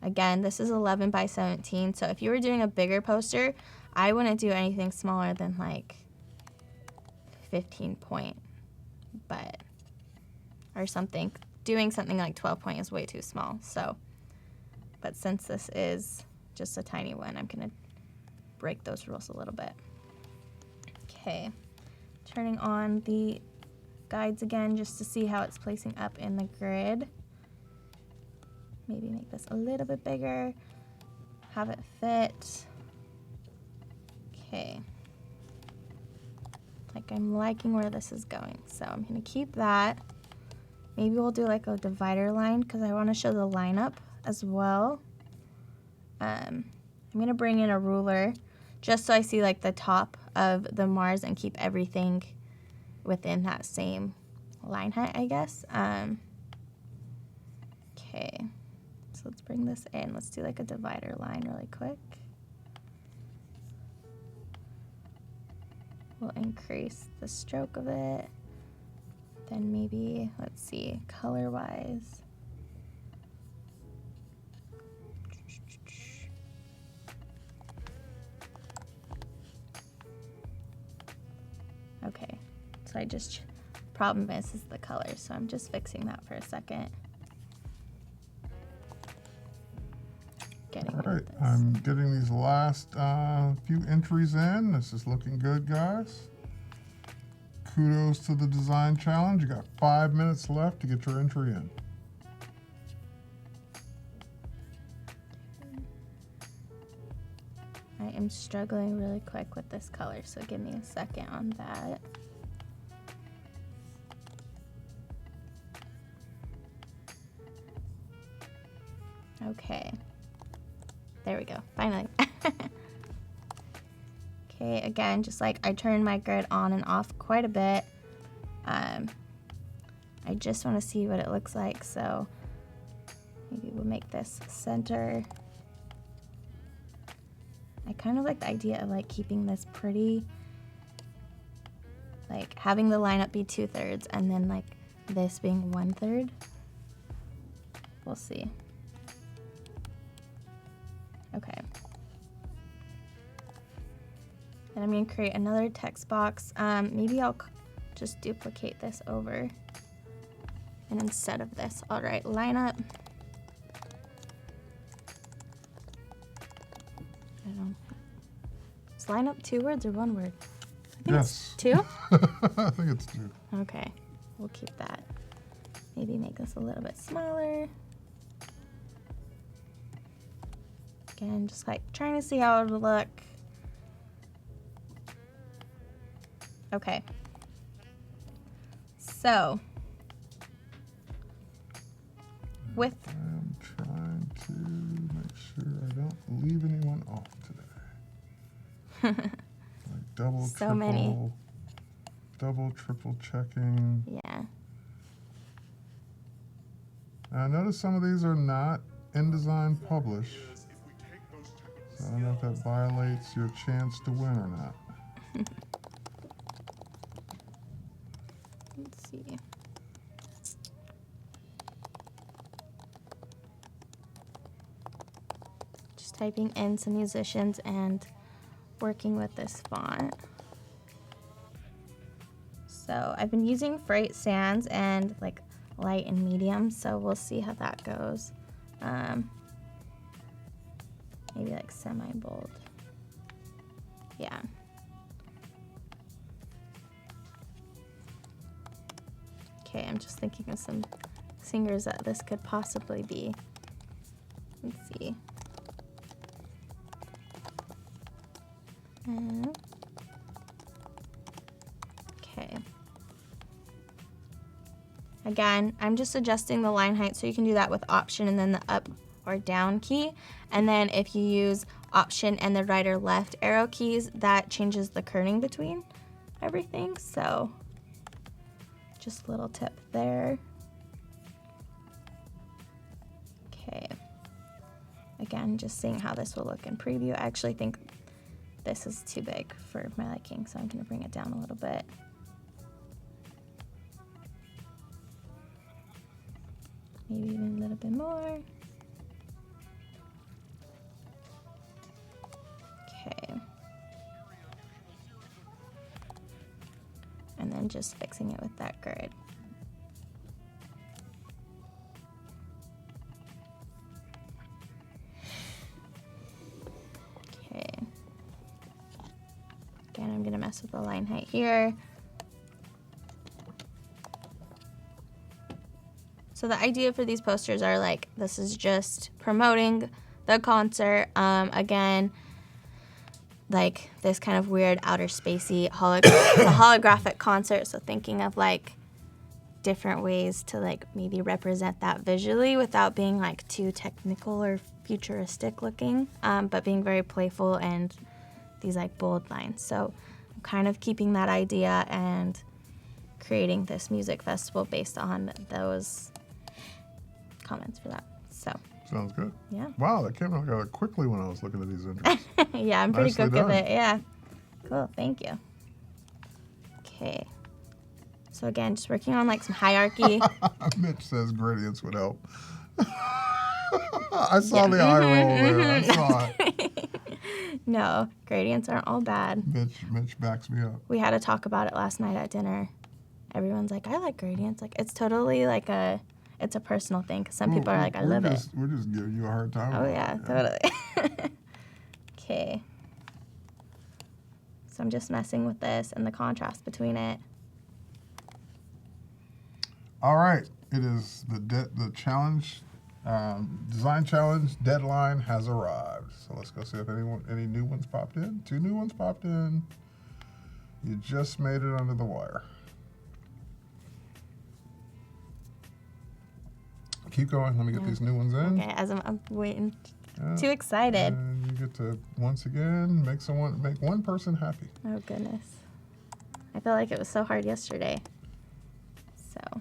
again, this is 11 by 17. So if you were doing a bigger poster, I wouldn't do anything smaller than like 15 point, or something. Doing something like 12 point is way too small. So, but since this is just a tiny one, I'm gonna break those rules a little bit. Okay, turning on the guides again just to see how it's placing up in the grid. Maybe make this a little bit bigger, have it fit. Okay. Like I'm liking where this is going, so I'm gonna keep that. Maybe we'll do like a divider line because I want to show the lineup as well. I'm gonna bring in a ruler just so I see like the top of the Mars and keep everything within that same line height, I guess. Okay. So let's bring this in. Let's do like a divider line really quick. We'll increase the stroke of it. Then maybe, let's see, color-wise. biggest problem is the color. So I'm just fixing that for a second. All right, I'm getting these last few entries in. This is looking good, guys. Kudos to the design challenge. You got 5 minutes left to get your entry in. I am struggling really quick with this color, so give me a second on that. Okay. There we go, finally. Okay, again, just like I turn my grid on and off quite a bit. I just want to see what it looks like, so maybe we'll make this center. I kind of like the idea of like keeping this pretty, like having the lineup be 2/3 and then like this being 1/3. We'll see. Okay. And I'm going to create another text box. Maybe I'll just duplicate this over. And instead of this, I'll write lineup. I don't know. Is lineup 2 words or 1 word? I think Yes. it's 2? I think it's 2. Okay, we'll keep that. Maybe make this a little bit smaller. Again, just like trying to see how it would look. Okay. So, with I'm trying to make sure I don't leave anyone off today. Like double, So triple, many. double, triple checking. yeah, I notice some of these are not InDesign published. So I don't know if that violates your chance to win or not. let's see. Just typing in some musicians and working with this font. So I've been using Freight Sans and like light and medium, so we'll see how that goes. Maybe like semi-bold. Yeah. Okay, I'm just thinking of some singers that this could possibly be. Let's see. Okay. Again, I'm just adjusting the line height, so you can do that with Option and then the up or down key. And then if you use Option and the right or left arrow keys, that changes the kerning between everything. So just a little tip there. Okay. Again, just seeing how this will look in preview. I actually think this is too big for my liking, so I'm going to bring it down a little bit. Maybe even a little bit more. Okay. And then just fixing it with that grid. Okay. Again, I'm going to mess with the line height here. So the idea for these posters are like, this is just promoting the concert. Again, like this kind of weird outer spacey holographic concert. So thinking of like different ways to like maybe represent that visually without being like too technical or futuristic looking, but being very playful and these like bold lines. So I'm kind of keeping that idea and creating this music festival based on those comments for that. So Sounds good. yeah. Wow, that came out rather quickly when I was looking at these entries. Yeah, I'm pretty Nicely quick with done. it. Yeah. Cool. Thank you. Okay. So again, just working on like some hierarchy. Mitch says gradients would help. I saw the eye roll there. I saw it. No, gradients aren't all bad. Mitch backs me up. We had a talk about it last night at dinner. everyone's like, I like gradients. Like, it's totally like it's a personal thing, because some people are like, I love it. We're just giving you a hard time. Oh, about yeah, it, totally. Okay. So I'm just messing with this and the contrast between it. All right, it is the challenge, design challenge deadline has arrived. So let's go see if any new ones popped in. 2 new ones popped in. You just made it under the wire. Keep going. Let me get these new ones in. Okay, as I'm waiting. Yeah. Too excited. And you get to once again make one person happy. Oh goodness. I feel like it was so hard yesterday. So.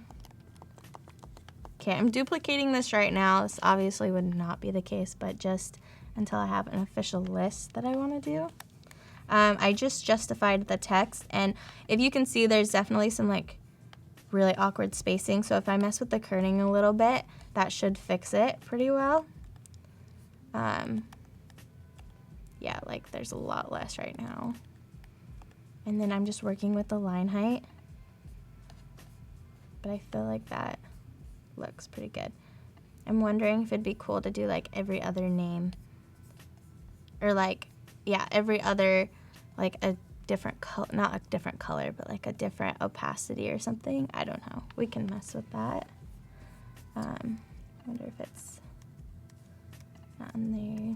Okay, I'm duplicating this right now. This obviously would not be the case, but just until I have an official list that I want to do. I just justified the text, and if you can see, there's definitely some like really awkward spacing. So if I mess with the kerning a little bit, that should fix it pretty well. Yeah, like there's a lot less right now. And then I'm just working with the line height. But I feel like that looks pretty good. I'm wondering if it'd be cool to do like every other name. Or like, yeah, every other, like a different color, not a different color, but like a different opacity or something. I don't know. We can mess with that. I wonder if it's not in there.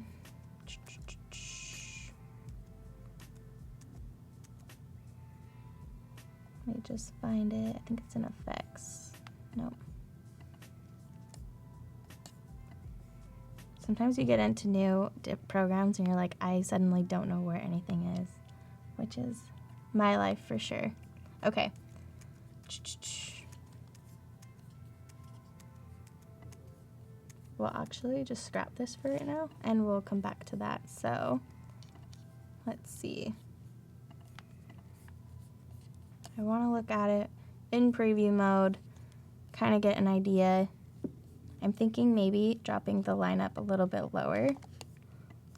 Let me just find it. I think it's in effects. Nope. Sometimes you get into new programs and you're like, I suddenly don't know where anything is, which is my life for sure. Okay. We'll actually just scrap this for right now and we'll come back to that. So let's see. I want to look at it in preview mode, kind of get an idea. I'm thinking maybe dropping the line up a little bit lower.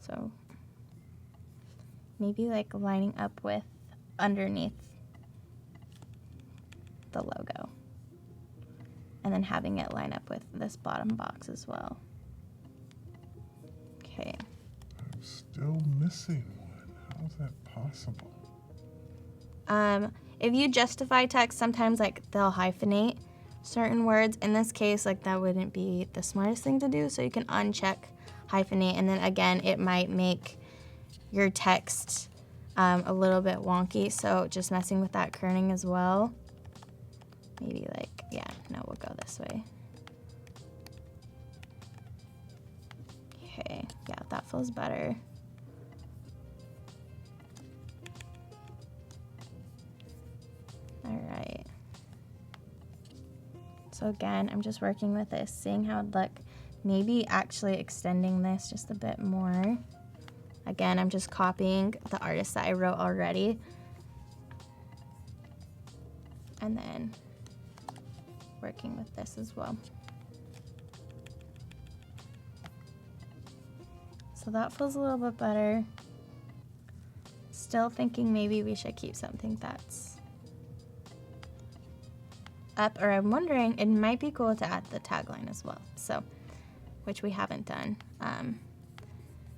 So maybe like lining up with underneath the logo. And then having it line up with this bottom box as well. Okay. I'm still missing one. How is that possible? If you justify text, sometimes like they'll hyphenate certain words. In this case, like that wouldn't be the smartest thing to do. So you can uncheck hyphenate, and then again, it might make your text a little bit wonky. So just messing with that kerning as well. Maybe like, yeah, no, we'll go this way. Okay, yeah, that feels better. All right. So again, I'm just working with this, seeing how it'd look. Maybe actually extending this just a bit more. Again, I'm just copying the artist that I wrote already. And then working with this as well. So that feels a little bit better. Still thinking maybe we should keep something that's up, or I'm wondering, it might be cool to add the tagline as well, so, which we haven't done. And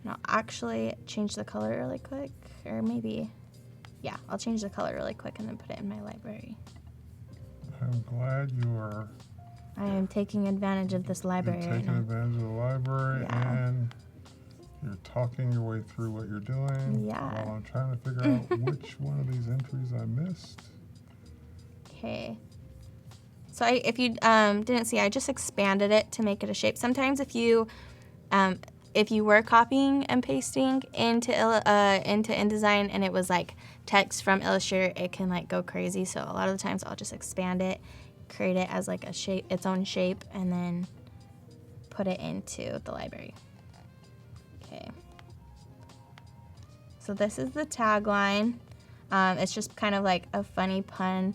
I'll actually change the color really quick, or maybe, yeah, I'll change the color really quick and then put it in my library. I'm glad you are. I am taking advantage of this library You're right taking now. advantage of the library, Yeah. and you're talking your way through what you're doing. Yeah. While I'm trying to figure out which one of these entries I missed. Okay. So if you didn't see, I just expanded it to make it a shape. Sometimes if you were copying and pasting into InDesign and it was like text from Illustrator, it can like go crazy. So a lot of the times I'll just expand it, create it as like a shape, its own shape, and then put it into the library. Okay. So this is the tagline. It's just kind of like a funny pun.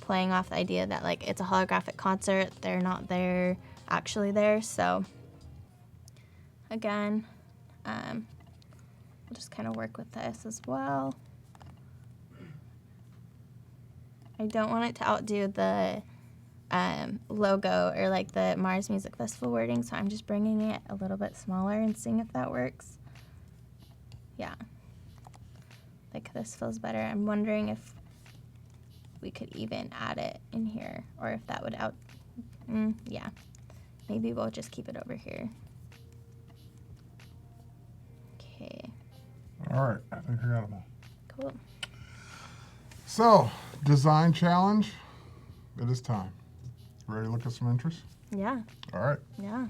Playing off the idea that like it's a holographic concert, they're not there, actually there. So again, we'll just kind of work with this as well. I don't want it to outdo the logo or like the Mars Music Festival wording, so I'm just bringing it a little bit smaller and seeing if that works. Yeah. Like this feels better. I'm wondering if we could even add it in here or if that would yeah. Maybe we'll just keep it over here. Okay. All right, I think I got them all. Cool. So, design challenge. It is time. Ready to look at some entries? Yeah. All right. Yeah.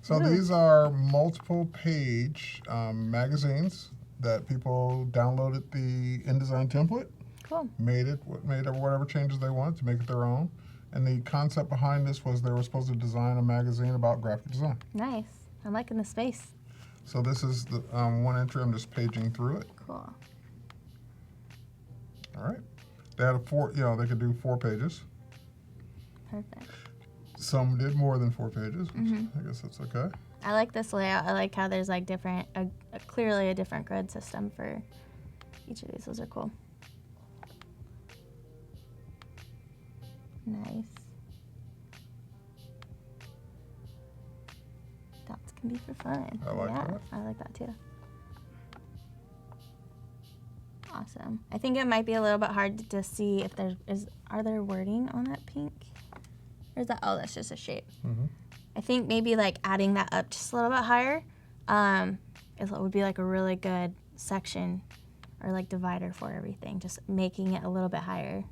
So Ooh. these are multiple page magazines that people downloaded the InDesign template, Cool. made whatever changes they wanted to make it their own. And the concept behind this was they were supposed to design a magazine about graphic design. Nice. I'm liking the space. So this is the one entry. I'm just paging through it. Cool. All right. They had they could do 4 pages. Perfect. Some did more than 4 pages, which I guess that's okay. I like this layout. I like how there's like clearly a different grid system for each of these. Those are cool. Nice. Dots can be for fun. I like that. I like that too. Awesome. I think it might be a little bit hard to see if are there wording on that pink? Or is that, oh, that's just a shape. I think maybe like adding that up just a little bit higher it would be like a really good section or like divider for everything, just making it a little bit higher.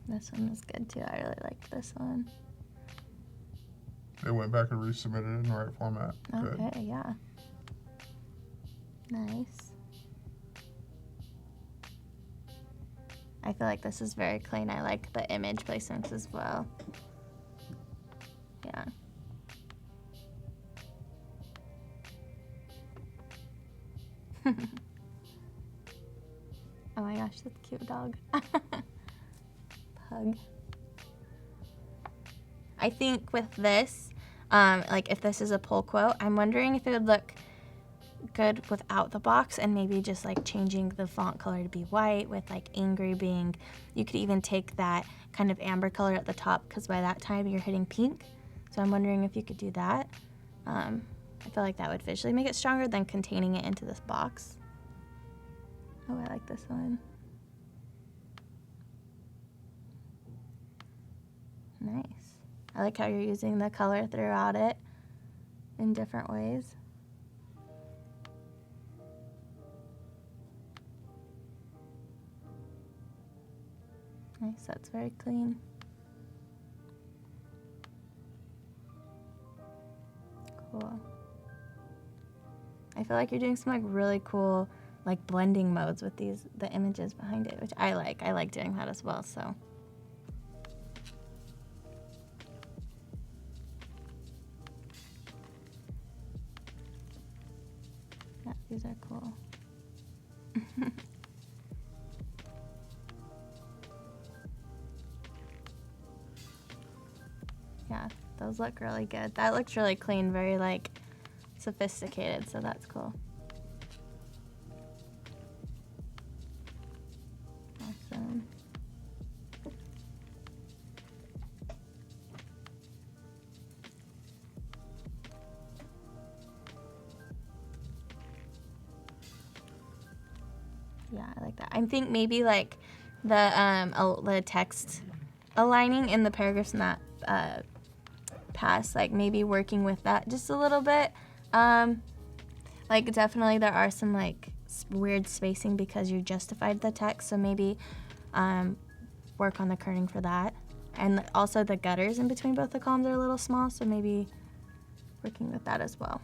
This one is good too. I really like this one. They went back and resubmitted it in the right format. Good. Okay, yeah. Nice. I feel like this is very clean. I like the image placements as well. Yeah. Oh my gosh, that's a cute dog. Pug. I think with this, like if this is a pull quote, I'm wondering if it would look good without the box and maybe just like changing the font color to be white with like angry being, you could even take that kind of amber color at the top because by that time you're hitting pink. So I'm wondering if you could do that. I feel like that would visually make it stronger than containing it into this box. Oh, I like this one. Nice. I like how you're using the color throughout it in different ways. Nice, that's very clean. Cool. I feel like you're doing some like really cool like blending modes with the images behind it, which I like. I like doing that as well, so. Yeah, these are cool. Yeah, those look really good. That looks really clean, very like sophisticated, so that's cool. Awesome. Yeah, I like that. I think maybe like the text aligning in the paragraphs in that past, like maybe working with that just a little bit. Like definitely there are some like weird spacing because you justified the text, so maybe work on the kerning for that. And also the gutters in between both the columns are a little small, so maybe working with that as well.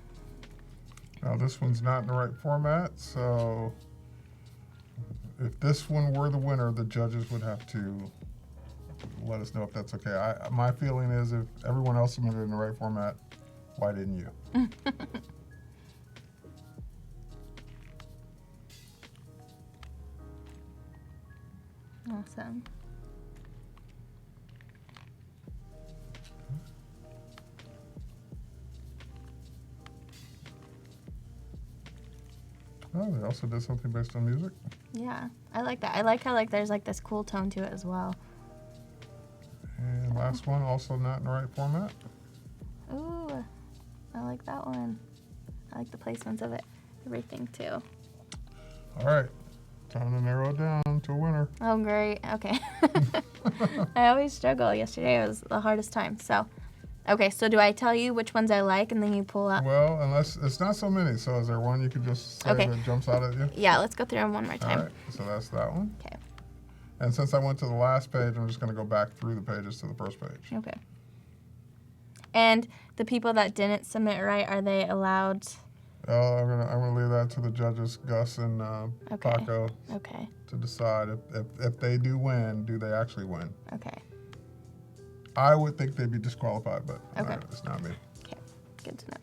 Now this one's not in the right format, so if this one were the winner, the judges would have to let us know if that's okay. My feeling is if everyone else submitted in the right format, why didn't you? Awesome. Oh, they also did something based on music. Yeah, I like that. I like how like there's like this cool tone to it as well. And last one, also not in the right format. Ooh, I like that one. I like the placements of it, everything too. All right, time to narrow it down to a winner. Oh, great. Okay. I always struggle. Yesterday was the hardest time. So, okay. So do I tell you which ones I like, and then you pull up? Well, unless it's not so many. So is there one you could just say Okay. that jumps out at you? Yeah. Let's go through them one more All time. right. So that's that one. Okay. And since I went to the last page, I'm just going to go back through the pages to the first page. Okay. And the people that didn't submit right, are they allowed? Oh, I'm gonna leave that to the judges, Gus and Okay. Paco, Okay. to decide if they do win, do they actually win? Okay. I would think they'd be disqualified, but Okay. it's not me. Okay. Good to know.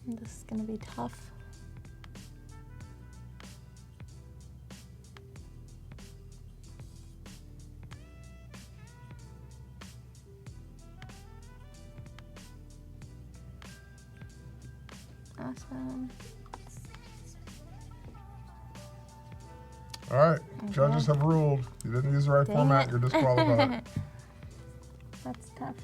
This is gonna be tough. Awesome. All right, judges have ruled. If you didn't use the right Dang format, it. you're disqualified. That's tough.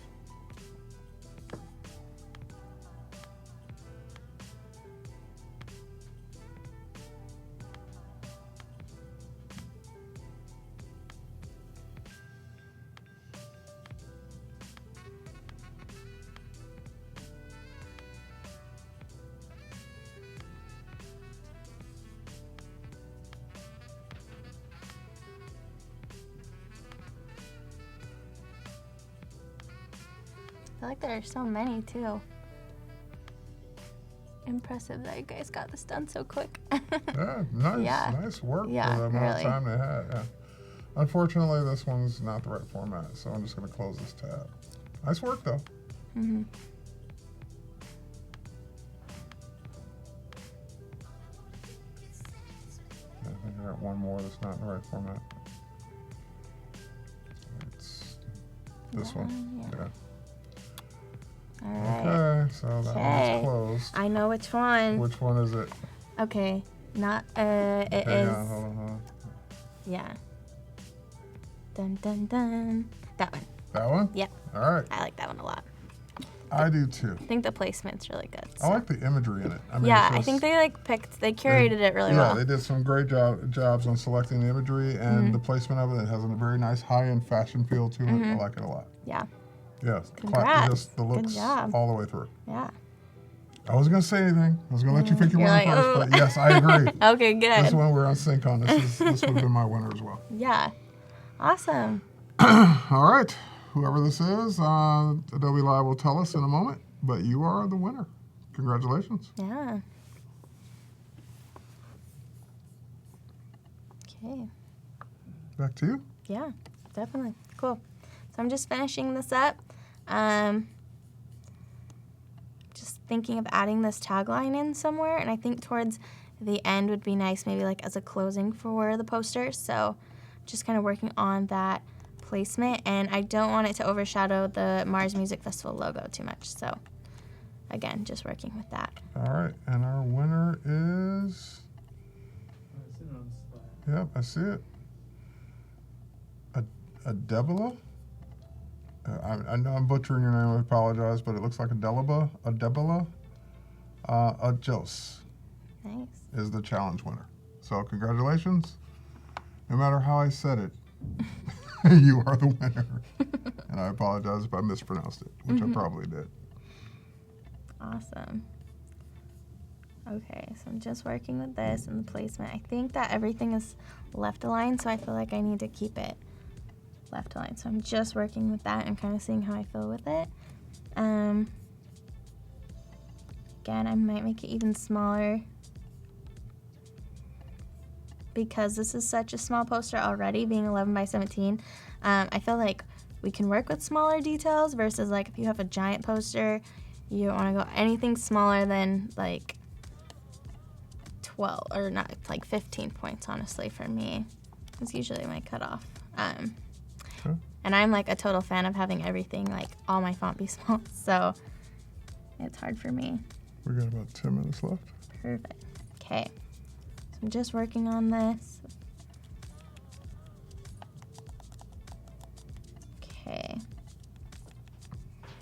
I feel like there are so many too. Impressive that you guys got this done so quick. Yeah, nice, Yeah. nice work Yeah, for the amount really. of time they had. Yeah. Unfortunately, this one's not the right format, so I'm just going to close this tab. Nice work, though. Mm-hmm. I think I got one more that's not in the right format. It's this one. Yeah. Yeah. All right. Okay, so that Okay. one's closed. I know which one. Which one is it? Okay. Not it Hang is. on, hold on. Yeah. Dun dun dun. That one. That one? Yep. All right. I like that one a lot. I do too. I think the placement's really good. I like the imagery in it. I mean, Yeah, it's I just- think they curated it really yeah, well. they did some great jobs on selecting the imagery and Mm-hmm. the placement of it. It has a very nice high-end fashion feel to it. I like it a lot. Yeah. Yeah, Congrats. just the Good looks job. all the way through. Yeah. I wasn't gonna say anything. I was gonna let you pick your You're winner like, first, "Oh." but yes, I agree. Okay, good. This one we're on sync on. This would have been my winner as well. Yeah. Awesome. All right, whoever this is, Adobe Live will tell us in a moment. But you are the winner. Congratulations. Yeah. Okay. Back to you. Yeah, definitely. Cool. So I'm just finishing this up. Just thinking of adding this tagline in somewhere, and I think towards the end would be nice, maybe like as a closing for the poster. So just kind of working on that placement, and I don't want it to overshadow the Mars Music Festival logo too much. So again, just working with that. All right, and our winner is. It's in on slide. Yep, I see it. Adebla? I know I'm butchering your name, I apologize, but it looks like Adebla. Ajos Nice. is the challenge winner. So congratulations. No matter how I said it, you are the winner. And I apologize if I mispronounced it, which I probably did. Awesome. Okay, so I'm just working with this and the placement. I think that everything is left aligned, so I feel like I need to keep it left aligned. So I'm just working with that and kind of seeing how I feel with it. Again, I might make it even smaller because this is such a small poster already, being 11 by 17. I feel like we can work with smaller details versus like if you have a giant poster, you don't want to go anything smaller than like 12 or not like 15 points, honestly, for me. It's usually my cutoff. Okay. And I'm like a total fan of having everything, like all my font be small, so it's hard for me. We got about 10 minutes left. Perfect. Okay. So I'm just working on this. Okay.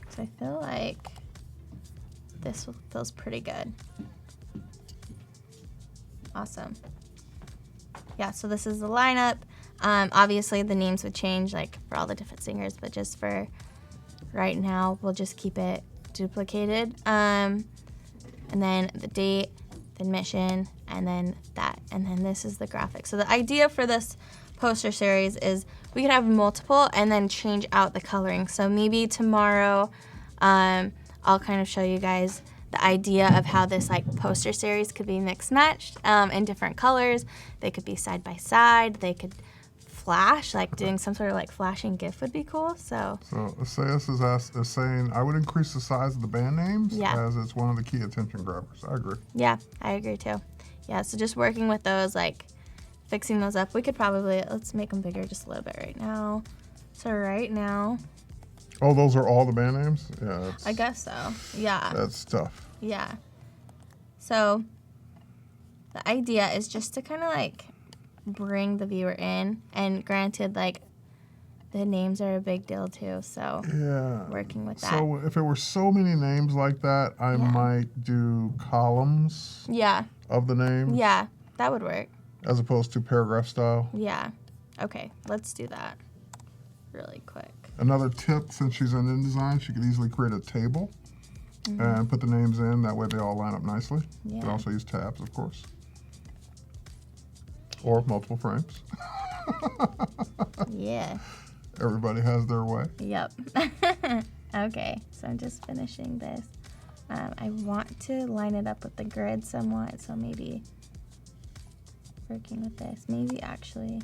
So I feel like this feels pretty good. Awesome. Yeah, so this is the lineup. Obviously the names would change like for all the different singers, but just for right now, we'll just keep it duplicated. And then the date, the admission, and then that. And then this is the graphic. So the idea for this poster series is we could have multiple and then change out the coloring. So maybe tomorrow I'll kind of show you guys the idea of how this like poster series could be mixed matched in different colors. They could be side by side. They could flash, like doing some sort of like flashing GIF would be cool. So Sayas is saying I would increase the size of the band names Yeah. as it's one of the key attention grabbers. I agree. yeah, I agree too. Yeah, so just working with those, like fixing those up. We could probably, let's make them bigger just a little bit right now. So right now, Oh, those are all the band names? Yeah. I guess so. Yeah. That's tough. Yeah. So the idea is just to kind of like bring the viewer in, and granted, like the names are a big deal too. So Yeah. working with that. So if there were so many names like that, I Yeah. might do columns Yeah. of the names Yeah. That would work. as opposed to paragraph style. Yeah. Okay. Let's do that really quick. Another tip, since she's in InDesign, she could easily create a table and put the names in. That way they all line up nicely. You Yeah. can also use tabs, of course. Or multiple frames. Yeah. Everybody has their way. Yep. Okay. So I'm just finishing this. I want to line it up with the grid somewhat. So maybe working with this. Maybe actually.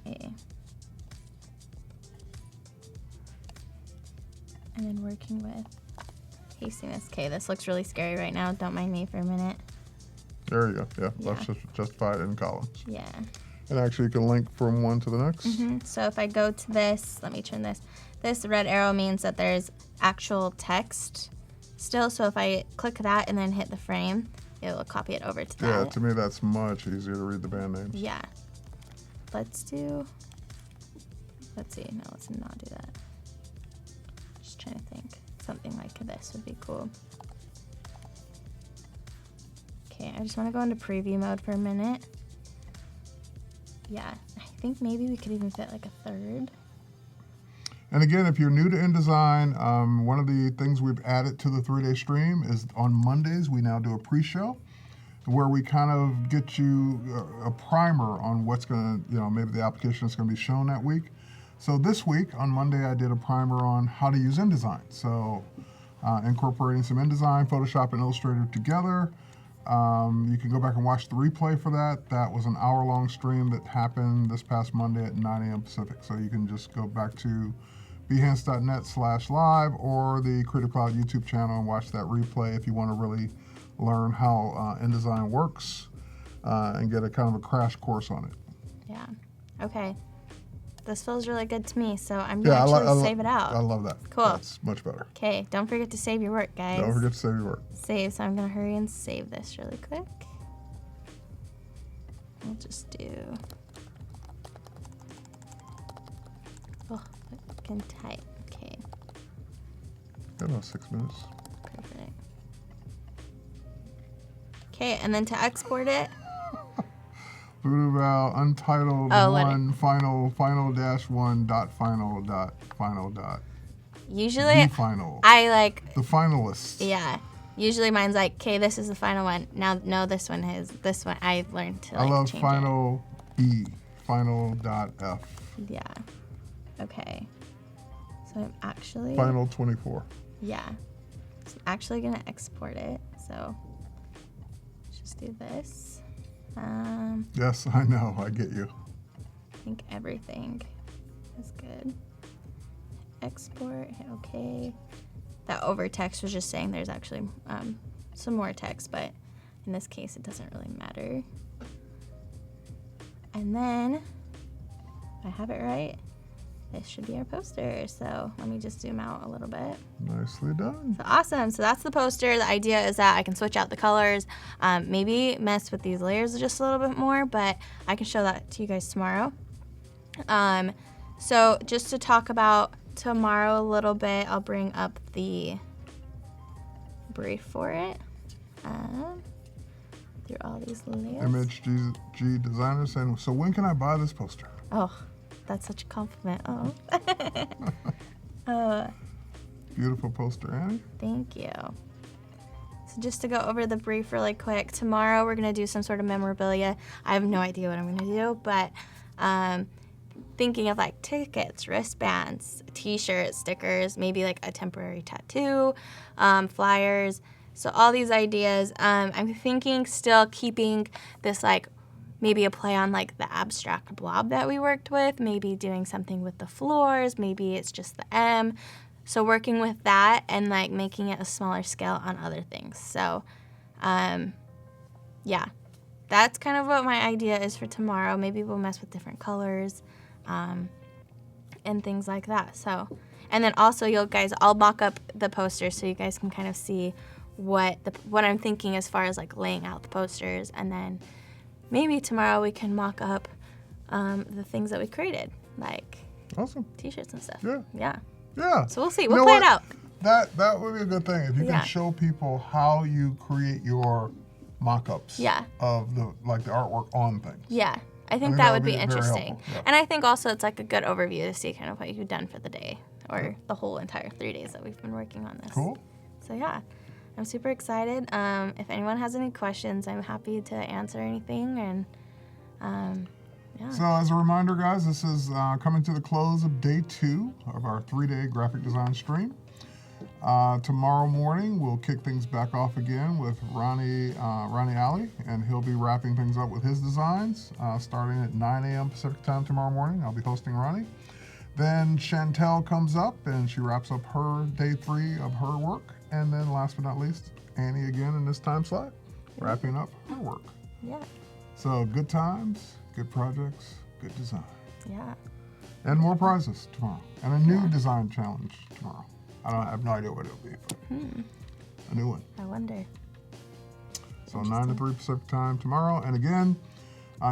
Okay. And then working with pasting this. Okay, this looks really scary right now. Don't mind me for a minute. There you go. Yeah, Yeah. let's just justify it in columns. Yeah. And actually, you can link from one to the next. So if I go to this, let me turn this. This red arrow means that there's actual text still. So if I click that and then hit the frame, it will copy it over to that. Yeah, to me, that's much easier to read the band names. Yeah. Let's see. No, let's not do that. Just trying to think. Something like this would be cool. Okay, I just want to go into preview mode for a minute. Yeah, I think maybe we could even fit like a third. And again, if you're new to InDesign, one of the things we've added to the 3-day stream is on Mondays, we now do a pre-show where we kind of get you a primer on what's going to, maybe the application is going to be shown that week. So this week, on Monday, I did a primer on how to use InDesign. So incorporating some InDesign, Photoshop, and Illustrator together. You can go back and watch the replay for that. That was an hour-long stream that happened this past Monday at 9 a.m. Pacific. So you can just go back to behance.net/live or the Creative Cloud YouTube channel and watch that replay if you want to really learn how InDesign works and get a kind of a crash course on it. Yeah. Okay. This feels really good to me, so I'm going to actually save it out. I love that. Cool. That's much better. Okay, don't forget to save your work, guys. Don't forget to save your work. Save, so I'm going to hurry and save this really quick. We'll just do... Oh, I can type. Okay, Got about 6 minutes. perfect. Okay, and then to export it, Voodoo Untitled Oh, let one final dash one dot final dot final dot usually the final I like... the finalists. Yeah. Usually mine's like, okay, this is the final one. Now, no, this one is this one. I learned to like I love change final E final dot F it. Yeah. Okay. So I'm actually... final 24. Yeah. So I'm actually going to export it. So let's just do this. Yes, I know. I get you. I think everything is good. Export, hit OK. That over text was just saying there's actually some more text, but in this case, it doesn't really matter. And then, if I have it right, this should be our poster. So let me just zoom out a little bit. Nicely done. So awesome. So that's the poster. The idea is that I can switch out the colors, maybe mess with these layers just a little bit more, but I can show that to you guys tomorrow. So just to talk about tomorrow a little bit, I'll bring up the brief for it. Through all these layers. Image G designer saying, so when can I buy this poster? Oh, that's such a compliment. Beautiful poster, Annie. Thank you. So just to go over the brief really quick, tomorrow we're going to do some sort of memorabilia. I have no idea what I'm going to do, but thinking of like tickets, wristbands, t-shirts, stickers, maybe like a temporary tattoo, flyers. So all these ideas, I'm thinking still keeping this like maybe a play on like the abstract blob that we worked with, maybe doing something with the floors, maybe it's just the M. So working with that and like making it a smaller scale on other things. So yeah, that's kind of what my idea is for tomorrow. Maybe we'll mess with different colors and things like that. So, and then also I'll mock up the poster so you guys can kind of see what I'm thinking as far as like laying out the posters, and then maybe tomorrow we can mock up the things that we created, like awesome t-shirts and stuff. Yeah. So we'll see. You We'll know play it what? out. That would be a good thing if you Yeah. can show people how you create your mock-ups of the artwork on things. Yeah, I think that that would would be be very interesting. helpful, yeah. And I think also it's like a good overview to see kind of what you've done for the day or the whole entire 3 days that we've been working on this. Cool. So yeah, I'm super excited. If anyone has any questions, I'm happy to answer anything. And yeah. So as a reminder, guys, this is coming to the close of day 2 of our 3-day graphic design stream. Tomorrow morning, we'll kick things back off again with Ronnie Alley, and he'll be wrapping things up with his designs starting at 9 a.m. Pacific time tomorrow morning. I'll be hosting Ronnie. Then Chantel comes up and she wraps up her day 3 of her work. And then last but not least, Annie again in this time slot, wrapping up her work. Yeah. So good times, good projects, good design. Yeah. And more prizes tomorrow. And a new design challenge tomorrow. I have no idea what it'll be, but a new one. I wonder. So 9 to 3 Pacific time tomorrow. And again,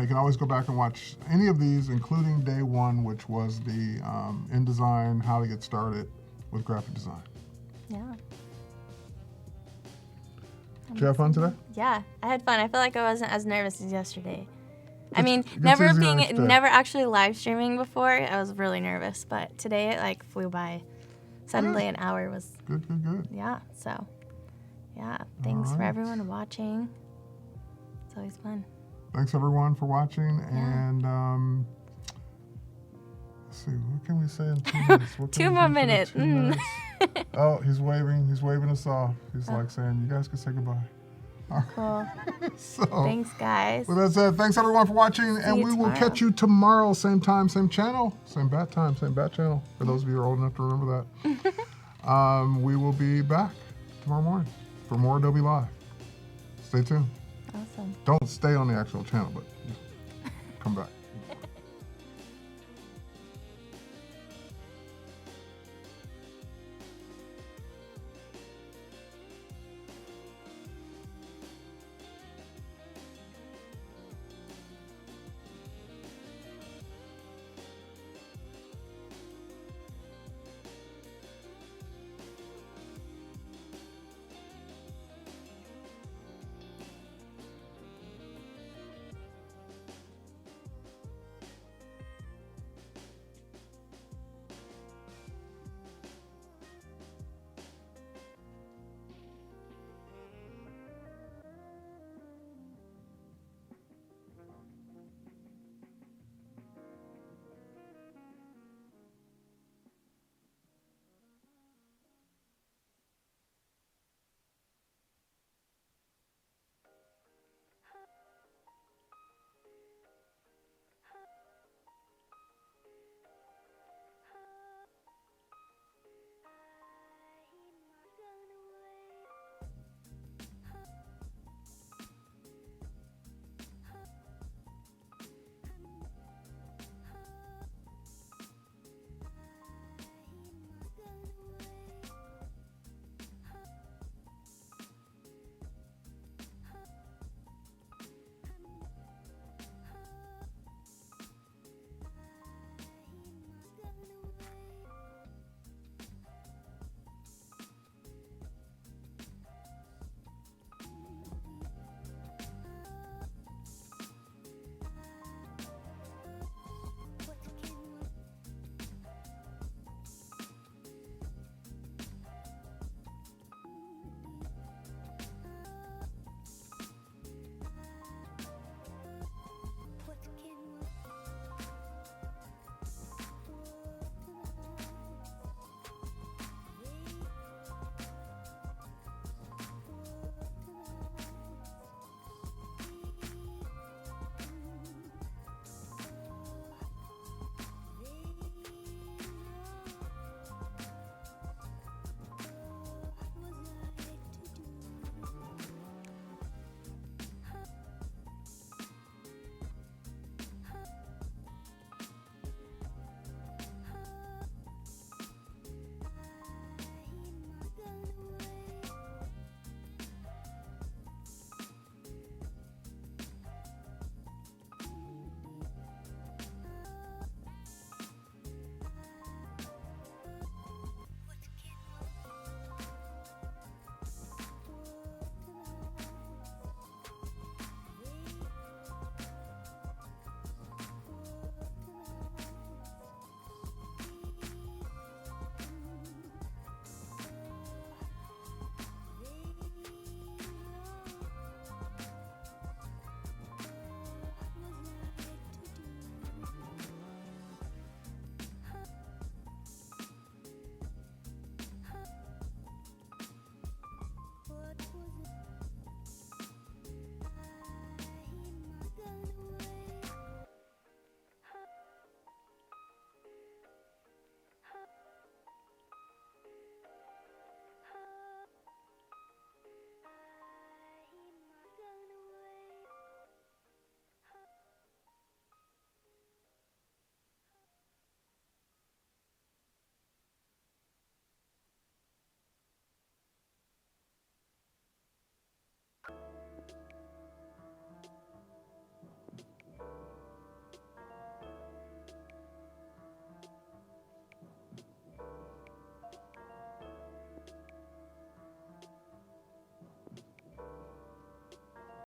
you can always go back and watch any of these, including day 1, which was the InDesign, how to get started with graphic design. Yeah. Did you have fun today? Yeah, I had fun. I feel like I wasn't as nervous as yesterday. I It's- mean, it's easier each day. never actually live streaming before. I was really nervous, but today it like flew by. Suddenly an hour was, Good. yeah, so, yeah. Thanks for right. everyone watching. It's always fun. Thanks everyone for watching. And let's see, what can we say in 2 minutes? What can 2 we more do for the minutes. 2 minutes? Oh, he's waving us off. He's like saying, you guys can say goodbye. Cool. So, Thanks, guys. with that said, thanks everyone for watching, and you we will tomorrow. catch you tomorrow, same time, same channel, same bat time, same bat channel. For those of you who are old enough to remember that. We will be back tomorrow morning for more Adobe Live. Stay tuned. Awesome. Don't stay on the actual channel, but come back.